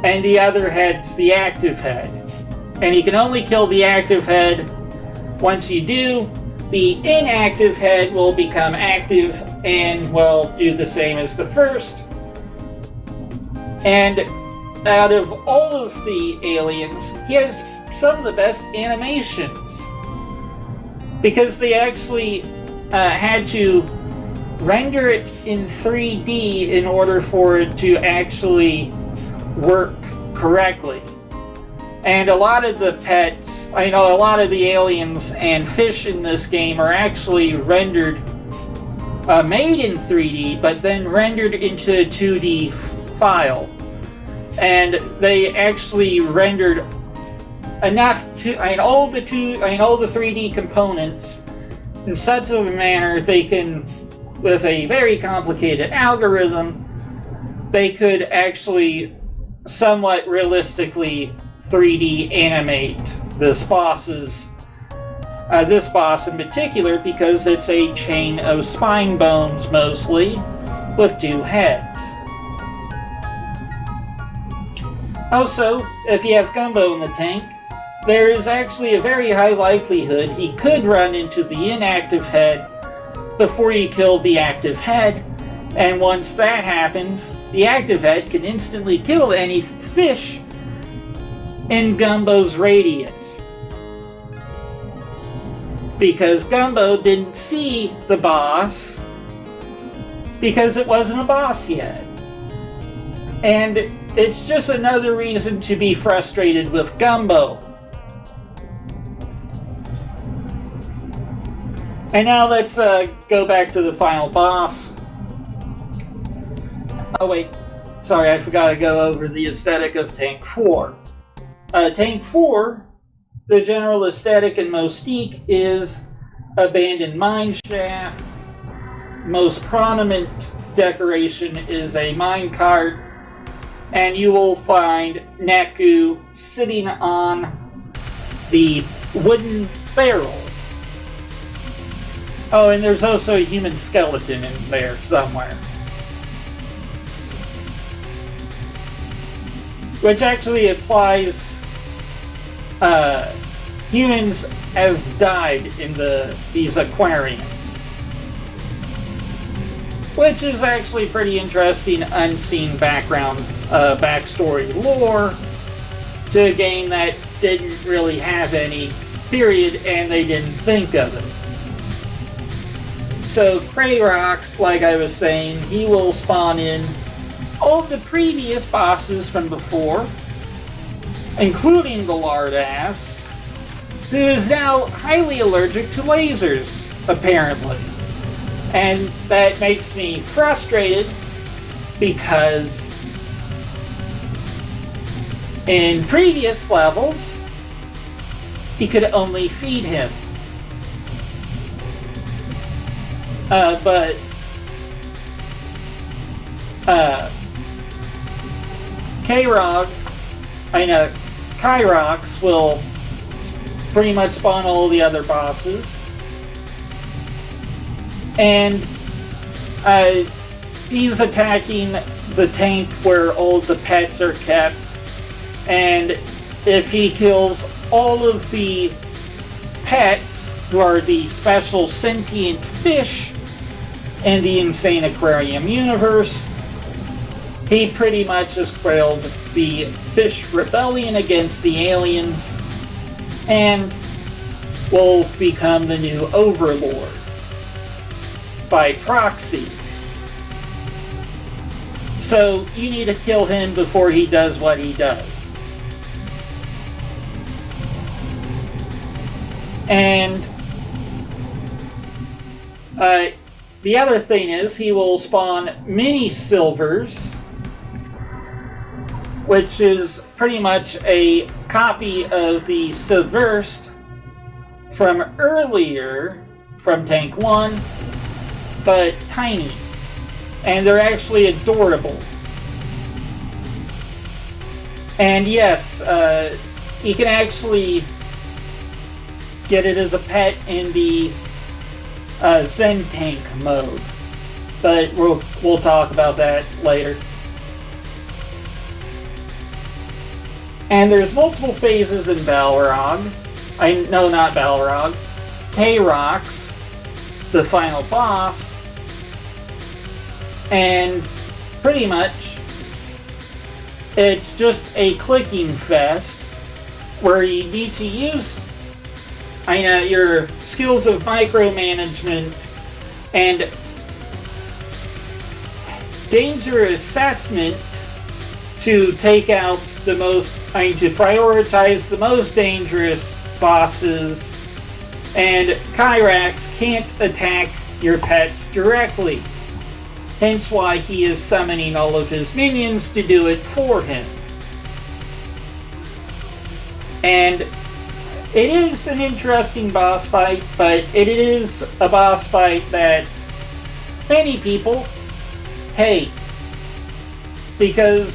and the other head's the active head. And you can only kill the active head. Once you do, the inactive head will become active and will do the same as the first. And out of all of the aliens, he has some of the best animations. Because they actually had to render it in 3D in order for it to actually work correctly. And a lot of the pets, a lot of the aliens and fish in this game are actually rendered, made in 3D, but then rendered into a 2D file. And they actually rendered enough to, all the 3D components in such a manner they can, with a very complicated algorithm, they could actually somewhat realistically 3D animate this boss in particular, because it's a chain of spine bones mostly, with two heads. Also, if you have Gumbo in the tank, there is actually a very high likelihood he could run into the inactive head before you kill the active head, and once that happens, the active head can instantly kill any fish in Gumbo's radius. Because Gumbo didn't see the boss because it wasn't a boss yet. And it's just another reason to be frustrated with Gumbo. And now let's go back to the final boss. Oh wait, sorry, I forgot to go over the aesthetic of Tank 4. Tank 4, the general aesthetic and mystique is abandoned mine shaft. Most prominent decoration is a minecart, and you will find Neku sitting on the wooden barrel. Oh, and there's also a human skeleton in there somewhere. Which actually applies, humans have died in these aquariums. Which is actually pretty interesting, unseen backstory lore to a game that didn't really have any, period, and they didn't think of it. So, Krayrox, like I was saying, he will spawn in all of the previous bosses from before, including the Lardass, who is now highly allergic to lasers, apparently. And that makes me frustrated because in previous levels, he could only feed him. But Kyrox will pretty much spawn all the other bosses. And he's attacking the tank where all the pets are kept. And if he kills all of the pets, who are the special sentient fish in the Insane Aquarium universe. He pretty much has quelled the fish rebellion against the aliens and will become the new overlord by proxy. So you need to kill him before he does what he does. And the other thing is he will spawn mini silvers, which is pretty much a copy of the Subversed from earlier, from Tank 1, but tiny. And they're actually adorable. And yes, you can actually get it as a pet in the Zen Tank mode. But we'll talk about that later. And there's multiple phases in Balrog. No, not Balrog. K-Rox, the final boss. And pretty much, it's just a clicking fest where you need to use your skills of micromanagement and danger assessment to take out the most, to prioritize the most dangerous bosses, and Kyrax can't attack your pets directly. Hence why he is summoning all of his minions to do it for him. And it is an interesting boss fight, but it is a boss fight that many people hate. Because,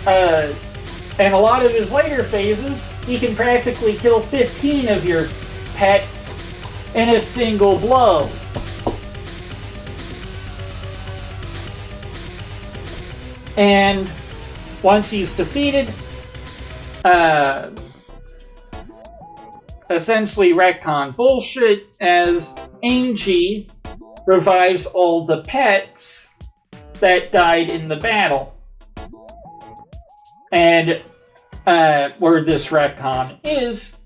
in a lot of his later phases, he can practically kill 15 of your pets in a single blow. And once he's defeated, essentially retcon bullshit as Angie revives all the pets that died in the battle. And where this retcon is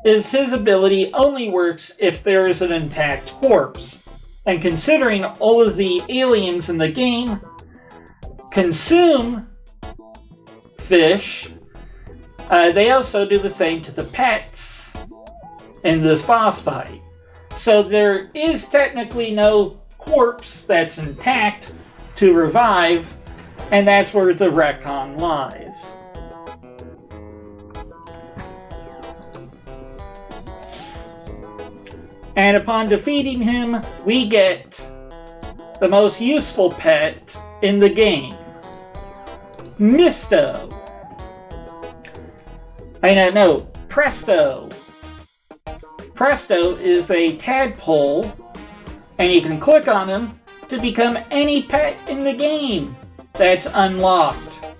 his ability only works if there is an intact corpse. And considering all of the aliens in the game consume fish, they also do the same to the pets in this boss fight. So there is technically no corpse that's intact to revive, and that's where the retcon lies. And upon defeating him, we get the most useful pet in the game, Misto. Presto. Presto is a tadpole, and you can click on him to become any pet in the game that's unlocked.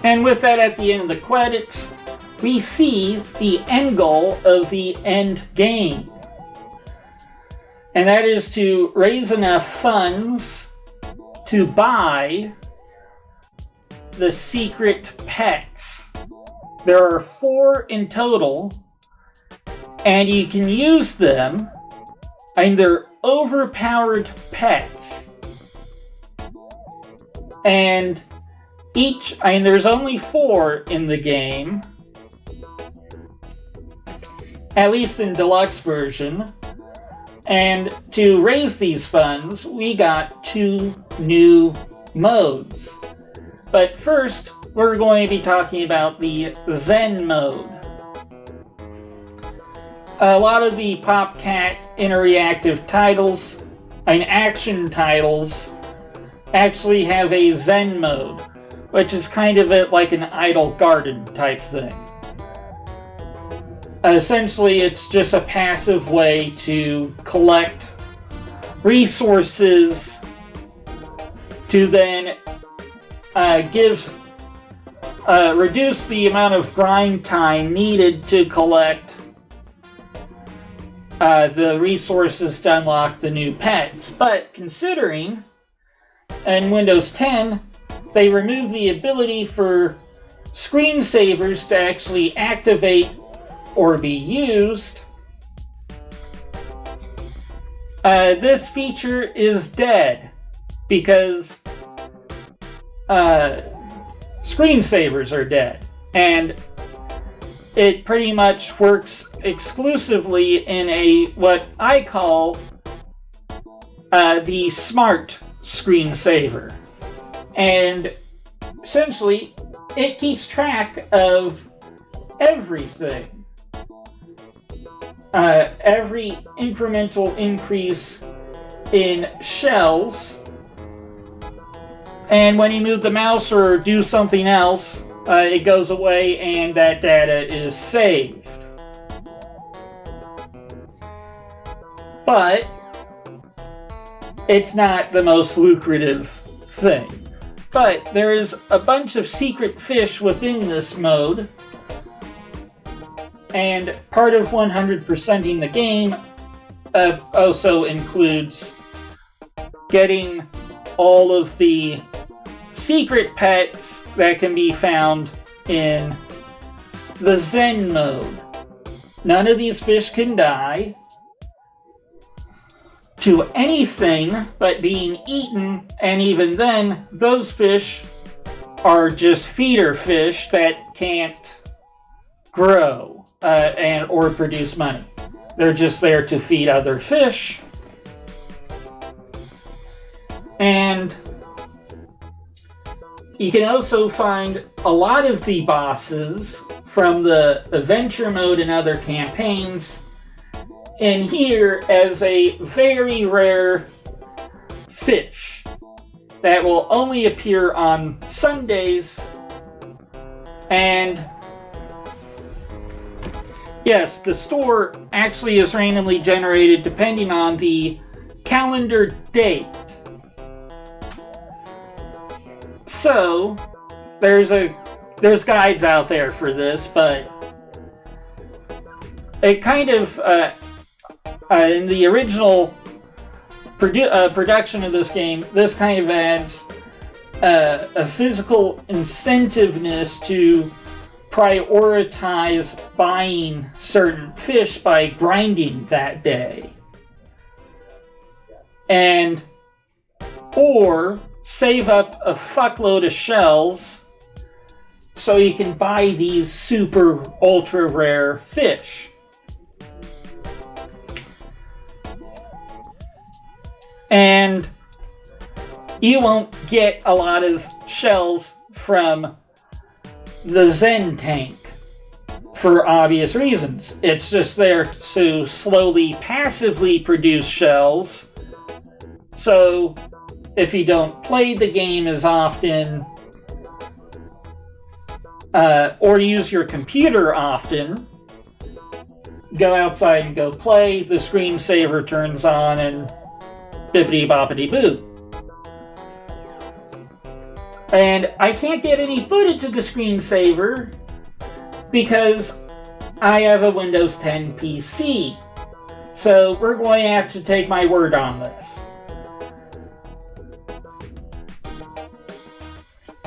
And with that, at the end of the credits, we see the end goal of the end game. And that is to raise enough funds to buy the secret pets. There are 4 in total, and you can use them, and they're overpowered pets. And there's only 4 in the game, at least in deluxe version. And to raise these funds, we got 2 new modes. But first, we're going to be talking about the Zen Mode. A lot of the PopCat interactive titles and action titles actually have a Zen Mode, which is kind of like an idle garden type thing. Essentially, it's just a passive way to collect resources to then reduce the amount of grind time needed to collect the resources to unlock the new pets. But considering in Windows 10, they removed the ability for screensavers to actually activate or be used, this feature is dead because screensavers are dead, and it pretty much works exclusively in a what I call the smart screensaver, and essentially it keeps track of everything. Every incremental increase in shells, and when you move the mouse or do something else, it goes away and that data is saved. But it's not the most lucrative thing. But there is a bunch of secret fish within this mode, and part of 100%ing the game also includes getting all of the secret pets that can be found in the Zen Mode. None of these fish can die to anything but being eaten, and even then, those fish are just feeder fish that can't grow or produce money. They're just there to feed other fish. And you can also find a lot of the bosses from the adventure mode and other campaigns in here as a very rare fish that will only appear on Sundays. And yes, the store actually is randomly generated depending on the calendar date. So, there's guides out there for this, but it kind of, in the original production of this game, this kind of adds a physical incentiveness to prioritize buying certain fish by grinding that day. And, or save up a fuckload of shells so you can buy these super ultra rare fish. And you won't get a lot of shells from the Zen tank for obvious reasons. It's just there to slowly, passively produce shells. So if you don't play the game as often, or use your computer often, go outside and go play, the screensaver turns on and bippity boppity boo. And I can't get any footage of the screensaver because I have a Windows 10 PC. So we're going to have to take my word on this.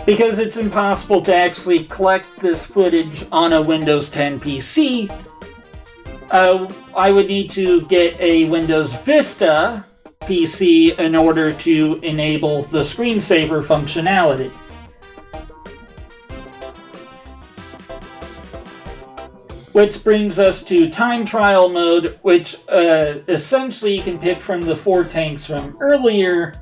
Because it's impossible to actually collect this footage on a Windows 10 PC, I would need to get a Windows Vista PC in order to enable the screensaver functionality. Which brings us to time trial mode, which essentially you can pick from the 4 tanks from earlier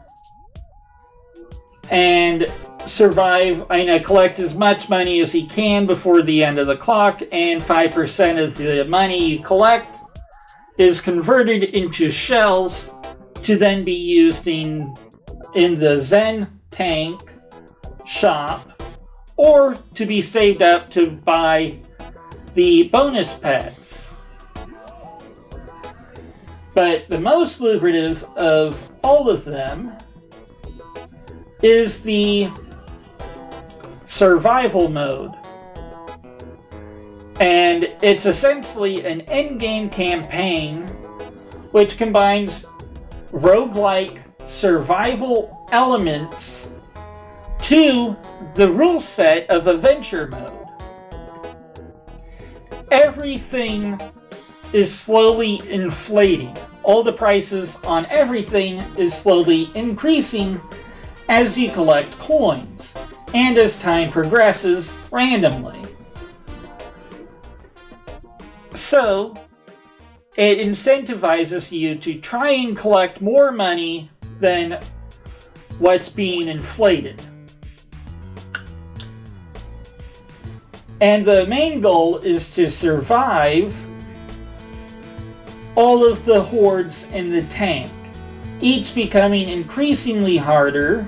and survive, collect as much money as he can before the end of the clock, and 5% of the money you collect is converted into shells to then be used in the Zen tank shop, or to be saved up to buy the bonus pets. But the most lucrative of all of them is the survival mode. And it's essentially an endgame campaign which combines roguelike survival elements to the rule set of Adventure Mode. Everything is slowly inflating. All the prices on everything is slowly increasing as you collect coins, and as time progresses, randomly. So, it incentivizes you to try and collect more money than what's being inflated. And the main goal is to survive all of the hordes in the tank, each becoming increasingly harder.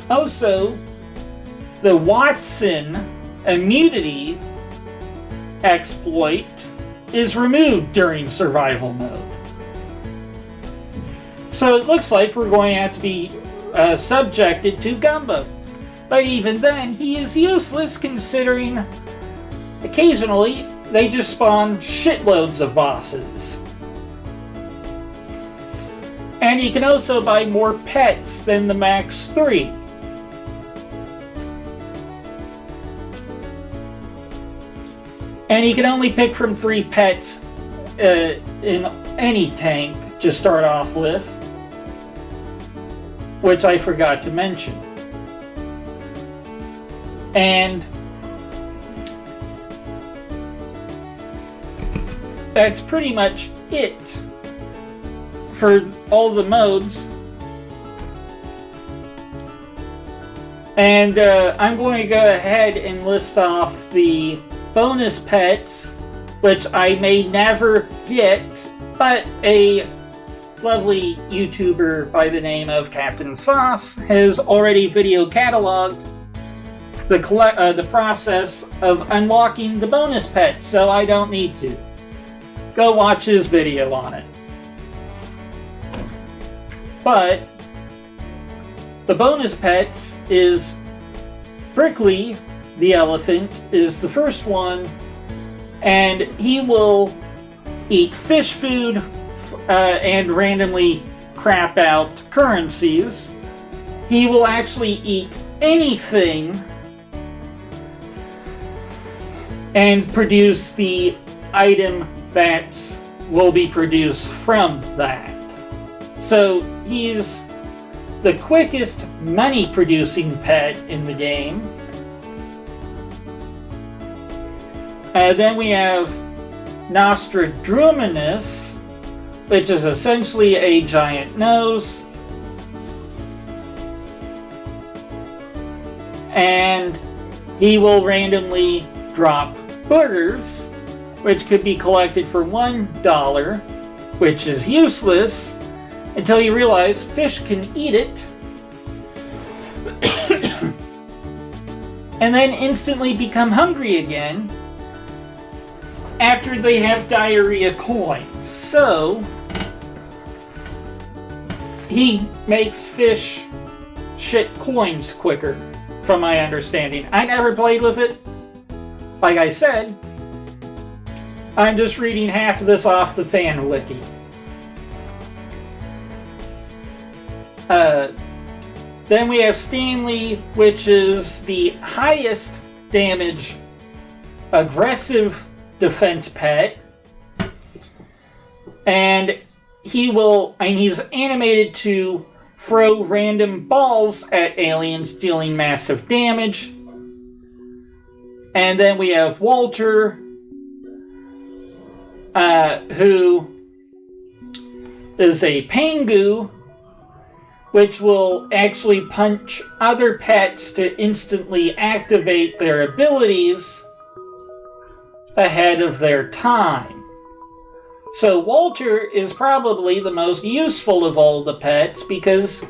Also, the Watson immunity exploit is removed during survival mode. So it looks like we're going to have to be subjected to Gumbo. But even then, he is useless considering occasionally they just spawn shitloads of bosses. And you can also buy more pets than the max 3. And you can only pick from 3 pets in any tank to start off with, which I forgot to mention. And that's pretty much it for all the modes. And I'm going to go ahead and list off the bonus pets, which I may never get, but a lovely YouTuber by the name of Captain Sauce has already video cataloged the process of unlocking the bonus pets, so I don't need to. Go watch his video on it. But the bonus pets is Brickley the elephant is the first one, and he will eat fish food and randomly crap out currencies. He will actually eat anything and produce the item that will be produced from that. So he's the quickest money producing pet in the game. Then we have Nostradrumanus, which is essentially a giant nose. And he will randomly drop boogers, which could be collected for $1, which is useless until you realize fish can eat it, and then instantly become hungry again after they have diarrhea coins. So he makes fish shit coins quicker, from my understanding. I never played with it. Like I said, I'm just reading half of this off the fan wiki. Then we have Stanley, which is the highest damage aggressive defense pet. And he's animated to throw random balls at aliens, dealing massive damage. And then we have Walter, who is a Pangu, which will actually punch other pets to instantly activate their abilities ahead of their time. So Walter is probably the most useful of all the pets because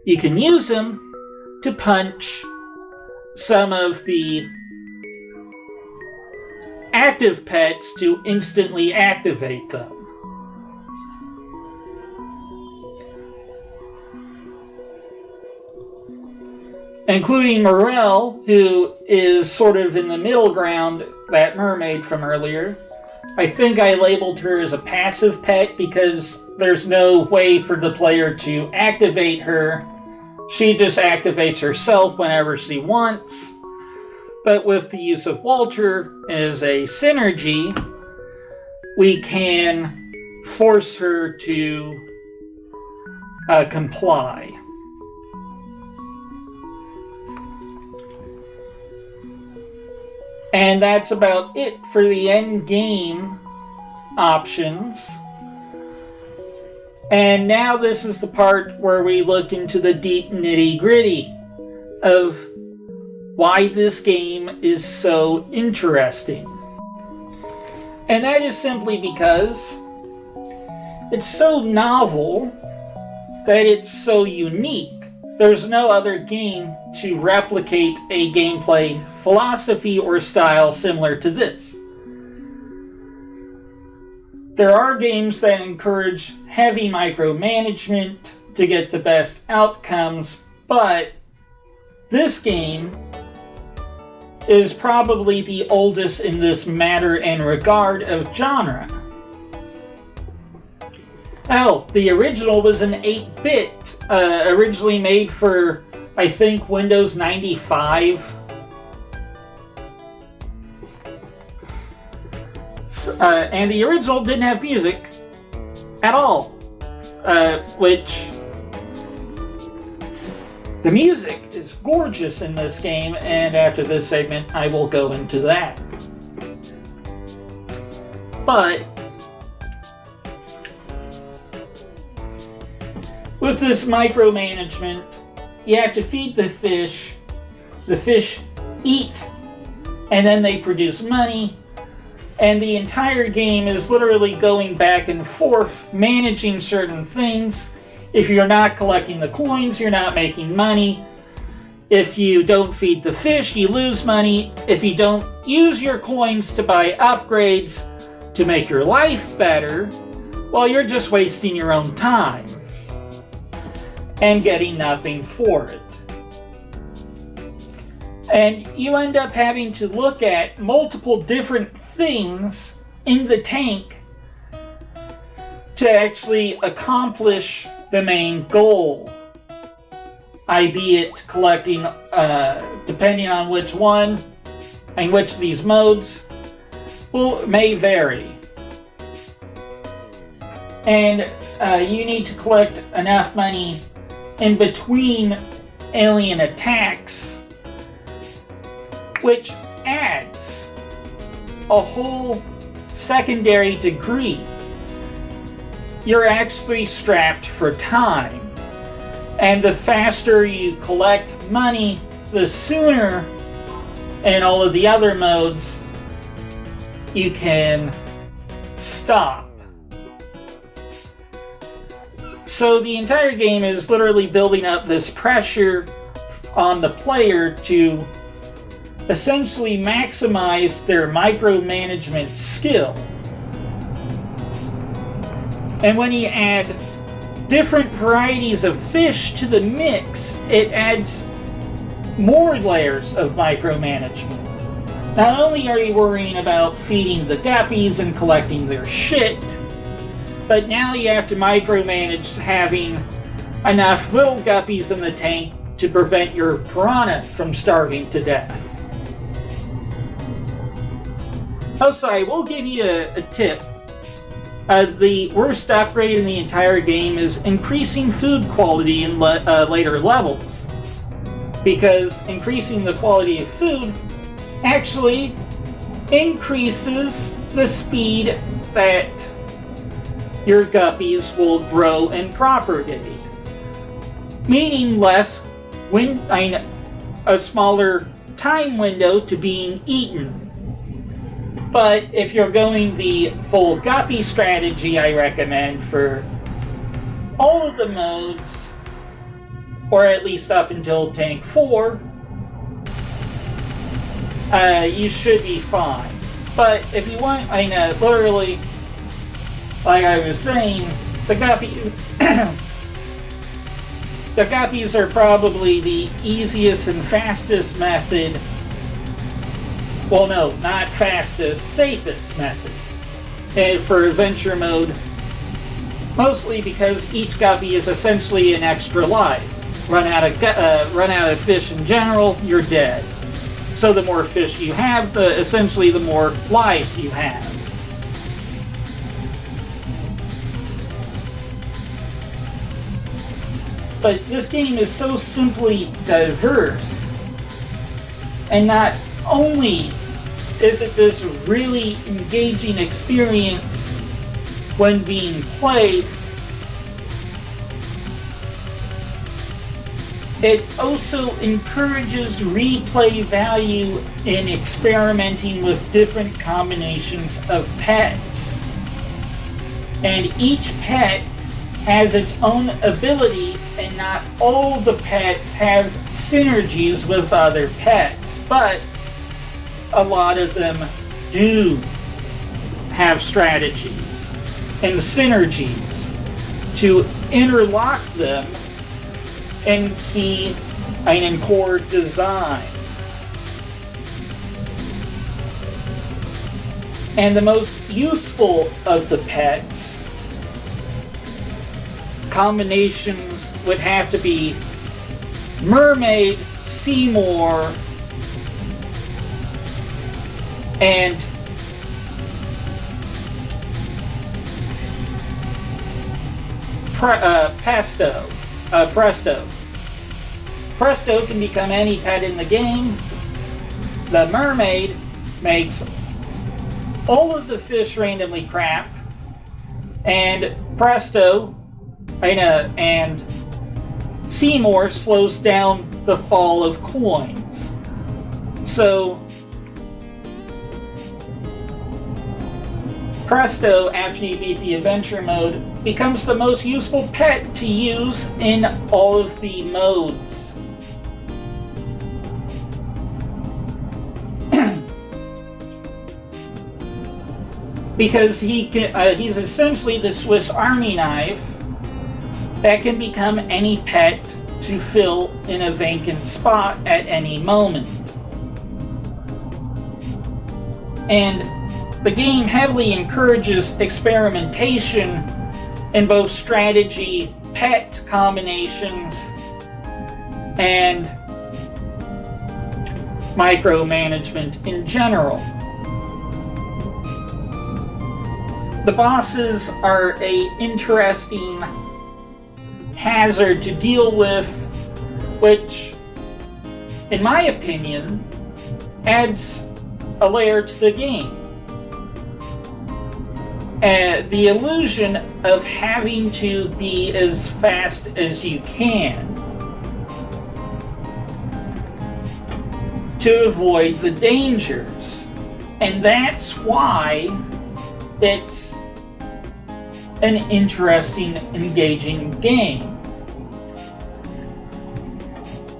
you can use him to punch some of the active pets to instantly activate them. Including Morel, who is sort of in the middle ground, that mermaid from earlier, I think I labeled her as a passive pet because there's no way for the player to activate her. She just activates herself whenever she wants. But with the use of Walter as a synergy, we can force her to comply. And that's about it for the end game options. And now this is the part where we look into the deep nitty-gritty of why this game is so interesting. And that is simply because it's so novel that it's so unique. There's no other game to replicate a gameplay philosophy or style similar to this. There are games that encourage heavy micromanagement to get the best outcomes, but this game is probably the oldest in this matter and regard of genre. Hell, the original was an 8-bit, originally made for, I think, Windows 95. And the original didn't have music at all, which the music is gorgeous in this game, and after this segment I will go into that. But with this micromanagement, you have to feed the fish eat, and then they produce money, and the entire game is literally going back and forth, managing certain things. If you're not collecting the coins, you're not making money. If you don't feed the fish, you lose money. If you don't use your coins to buy upgrades to make your life better, well, you're just wasting your own time and getting nothing for it. And you end up having to look at multiple different things in the tank to actually accomplish the main goal. Albeit collecting, depending on which one and which of these modes, may vary. And you need to collect enough money in between alien attacks, which adds a whole secondary degree. You're actually strapped for time. And the faster you collect money, the sooner in all of the other modes you can stop. So the entire game is literally building up this pressure on the player to essentially maximize their micromanagement skill. And when you add different varieties of fish to the mix, it adds more layers of micromanagement. Not only are you worrying about feeding the guppies and collecting their shit, but now you have to micromanage having enough little guppies in the tank to prevent your piranha from starving to death. Also, I will give you a tip. The worst upgrade in the entire game is increasing food quality in later levels. Because increasing the quality of food actually increases the speed that your guppies will grow and propagate. Meaning a smaller time window to being eaten. But if you're going the full guppy strategy, I recommend for all of the modes, or at least up until Tank 4, you should be fine. But if you want, literally, like I was saying, the guppies are probably the easiest and fastest method. Well, no, not fastest, safest method for adventure mode, mostly because each guppy is essentially an extra life. Run out of fish in general, you're dead. So the more fish you have, essentially the more lives you have. But this game is so simply diverse, and not only is it this really engaging experience when being played, it also encourages replay value in experimenting with different combinations of pets. And each pet has its own ability, and not all the pets have synergies with other pets, but a lot of them do have strategies and synergies to interlock them in key and core design. And the most useful of the pets combinations would have to be Mermaid, Seymour, and Presto. Presto can become any pet in the game. The Mermaid makes all of the fish randomly crap, and Presto and Seymour slows down the fall of coins. So Presto, after you beat the adventure mode, becomes the most useful pet to use in all of the modes. Because he's essentially the Swiss Army knife that can become any pet to fill in a vacant spot at any moment. And the game heavily encourages experimentation in both strategy, pet combinations, and micromanagement in general. The bosses are an interesting hazard to deal with, which, in my opinion, adds a layer to the game. The illusion of having to be as fast as you can to avoid the dangers. And that's why it's an interesting, engaging game.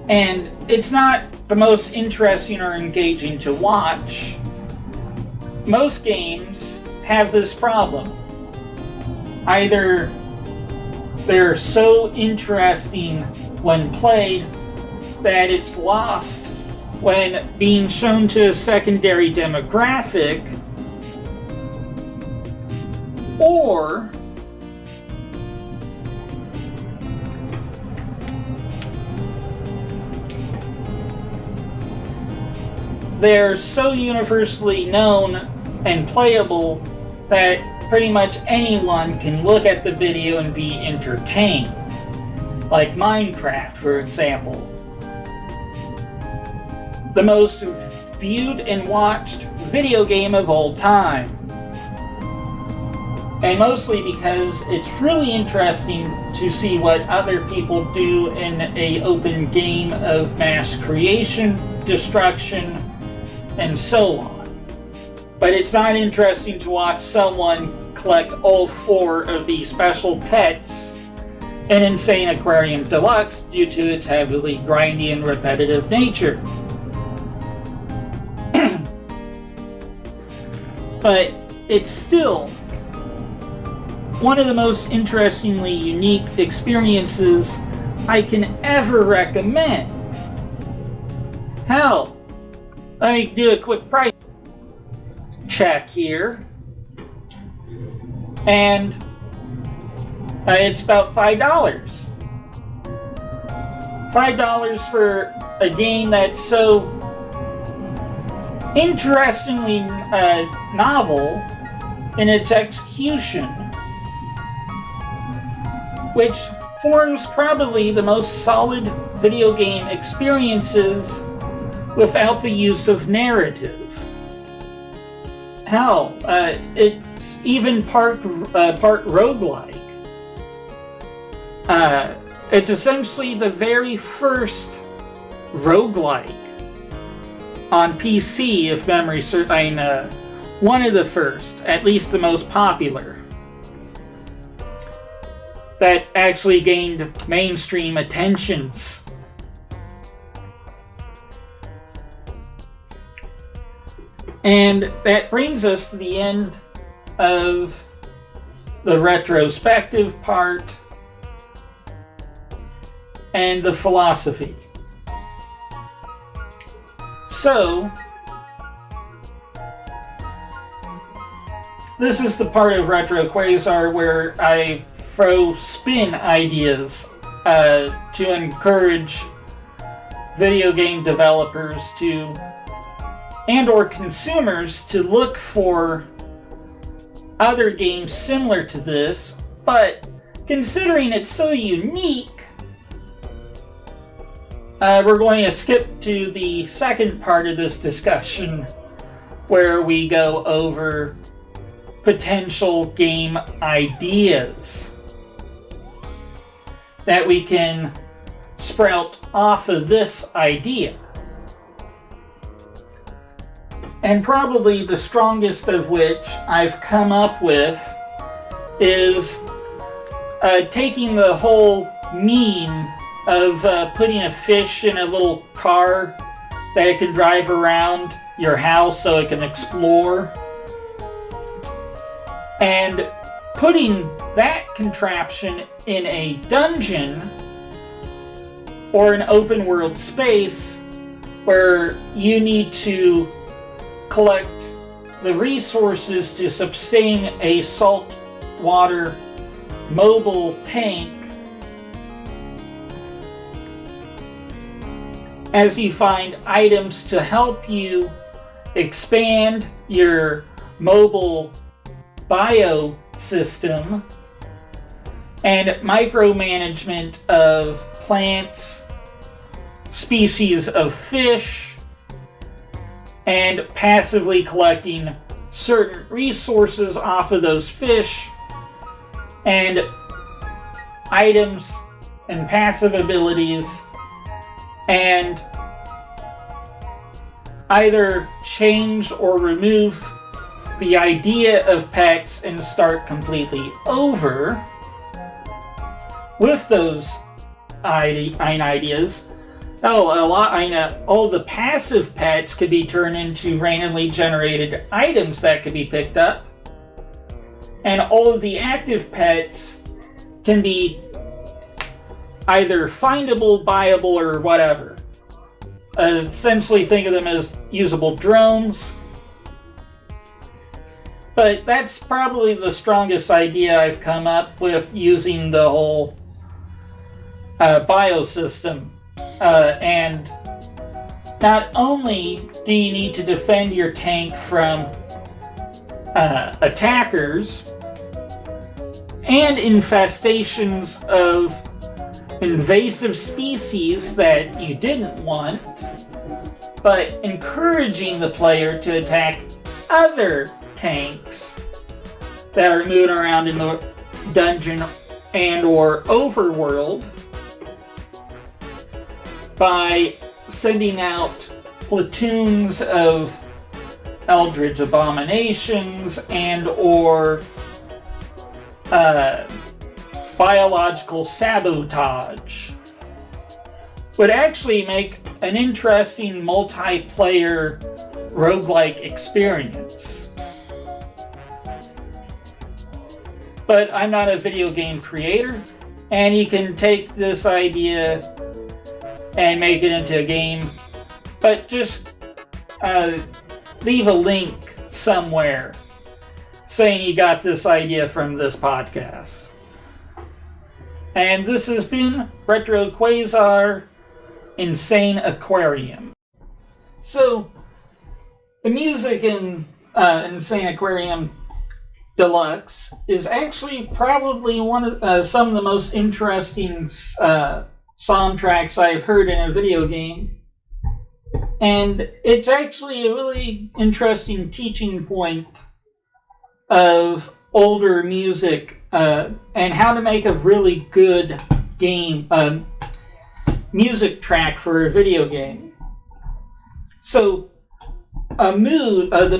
And it's not the most interesting or engaging to watch. Most games have this problem. Either they're so interesting when played that it's lost when being shown to a secondary demographic, or they're so universally known and playable that pretty much anyone can look at the video and be entertained. Like Minecraft, for example. The most viewed and watched video game of all time. And mostly because it's really interesting to see what other people do in an open game of mass creation, destruction, and so on. But it's not interesting to watch someone collect all 4 of these special pets in Insane Aquarium Deluxe due to its heavily grindy and repetitive nature. But it's still one of the most interestingly unique experiences I can ever recommend. Hell, let me do a quick price check here. And it's about $5. $5 for a game that's so interestingly novel in its execution, which forms probably the most solid video game experiences without the use of narrative. Hell, it's even part roguelike. It's essentially the very first roguelike on PC, if memory serves. One of the first, at least the most popular, that actually gained mainstream attentions. And that brings us to the end of the retrospective part and the philosophy. So, this is the part of retroquazar where I throw spin ideas to encourage video game developers to, and or consumers, to look for other games similar to this, but considering it's so unique, we're going to skip to the second part of this discussion where we go over potential game ideas that we can sprout off of this idea. And probably the strongest of which I've come up with is taking the whole meme of putting a fish in a little car that it can drive around your house so it can explore, and putting that contraption in a dungeon or an open world space where you need to collect the resources to sustain a saltwater mobile tank as you find items to help you expand your mobile biosystem and micromanagement of plants, species of fish, and passively collecting certain resources off of those fish and items and passive abilities, and either change or remove the idea of pets and start completely over with those ideas. All the passive pets could be turned into randomly generated items that could be picked up, and all of the active pets can be either findable, buyable, or whatever. Essentially think of them as usable drones. But that's probably the strongest idea I've come up with, using the whole biosystem. And not only do you need to defend your tank from attackers and infestations of invasive species that you didn't want, but encouraging the player to attack other tanks that are moving around in the dungeon and or overworld by sending out platoons of eldritch abominations and or biological sabotage. Would actually make an interesting multiplayer roguelike experience. But I'm not a video game creator, and you can take this idea and make it into a game, but just leave a link somewhere saying he got this idea from this podcast. And this has been Retroquazar Insane Aquarium. So, the music in Insane Aquarium Deluxe is actually probably one of some of the most interesting soundtracks I've heard in a video game. And it's actually a really interesting teaching point of older music and how to make a really good game music track for a video game. So the mood of in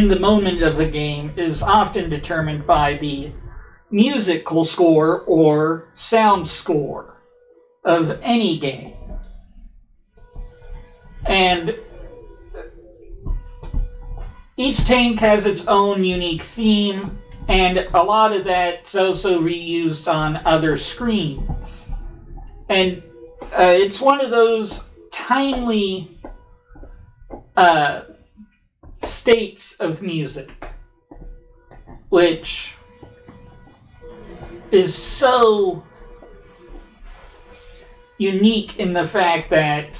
the moment of a game is often determined by the musical score or sound score of any game. And each tank has its own unique theme, and a lot of that's also reused on other screens. And it's one of those timely states of music, which is so unique in the fact that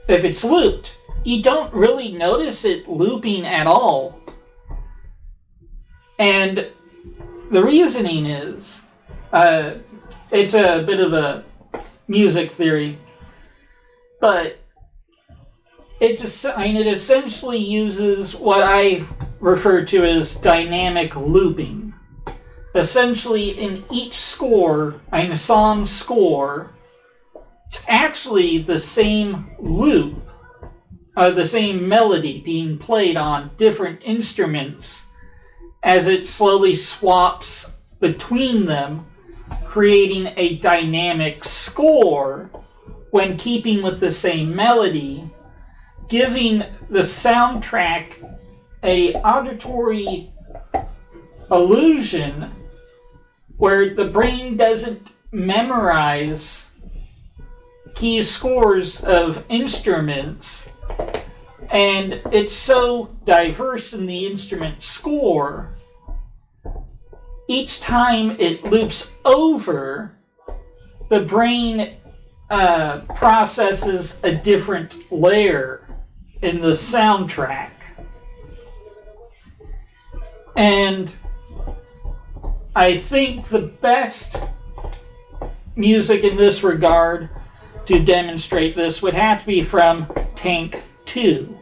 if it's looped, you don't really notice it looping at all. And the reasoning is, it's a bit of a music theory, but it essentially uses what I refer to as dynamic looping. Essentially, in each score, in a song score, it's actually the same loop, the same melody being played on different instruments as it slowly swaps between them, creating a dynamic score when keeping with the same melody, giving the soundtrack an auditory illusion where the brain doesn't memorize key scores of instruments, and it's so diverse in the instrument score. Each time it loops over, the brain processes a different layer in the soundtrack. And I think the best music in this regard to demonstrate this would have to be from Tank 2.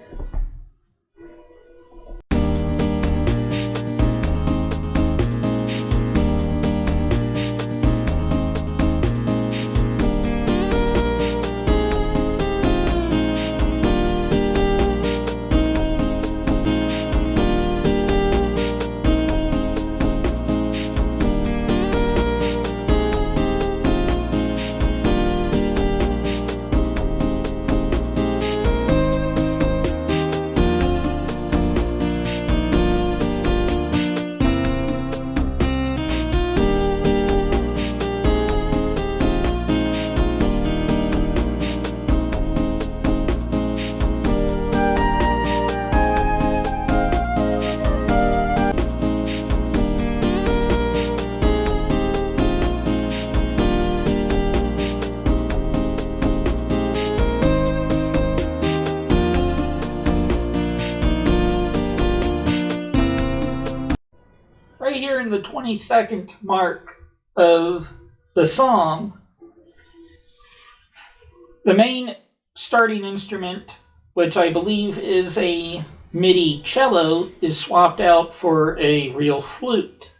Right here in the 20-second mark of the song, the main starting instrument, which I believe is a MIDI cello, is swapped out for a real flute.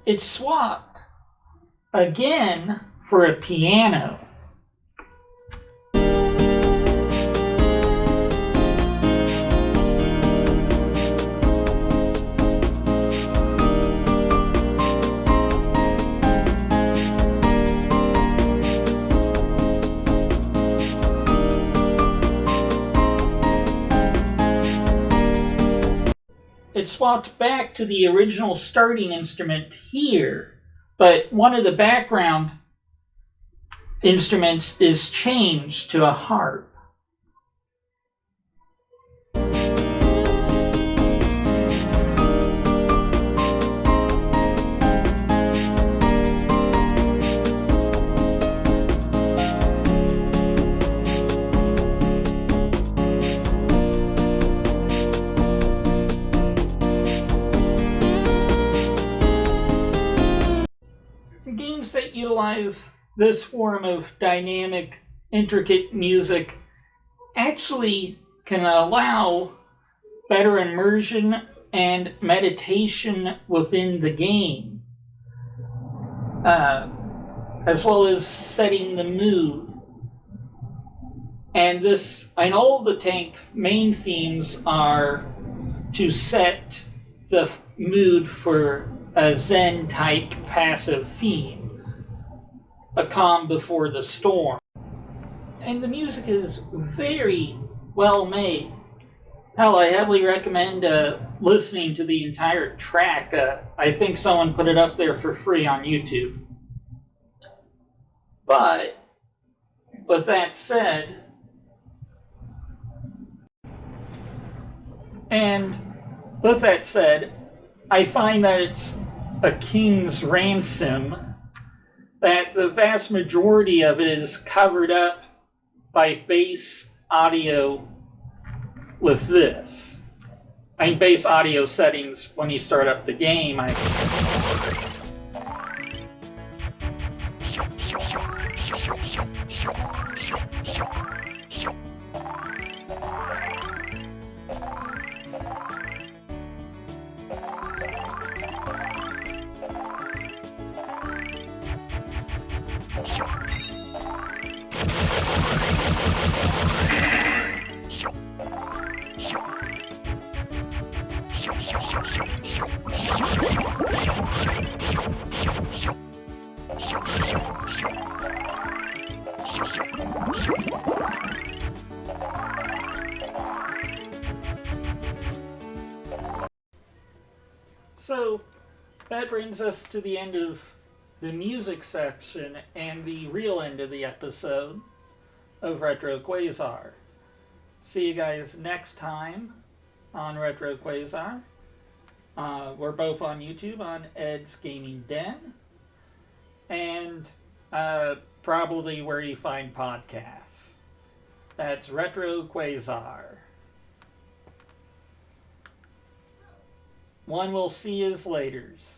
It's swapped again for a piano. It swapped back to the original starting instrument here, but one of the background instruments is changed to a harp. Games that utilize this form of dynamic, intricate music actually can allow better immersion and meditation within the game, as well as setting the mood. And all the tank main themes are to set the mood for a Zen type passive theme, a calm before the storm. And the music is very well made. Hell, I heavily recommend listening to the entire track. I think someone put it up there for free on YouTube. But with that said, I find that it's a king's ransom, that the vast majority of it is covered up by bass audio with this. I mean, bass audio settings when you start up the game. So that brings us to the end of the music section and the real end of the episode of retroquazar. See you guys next time on retroquazar. We're both on YouTube on Ed's Gaming Den, and probably where you find podcasts. That's retroquazar. One we'll see is laters.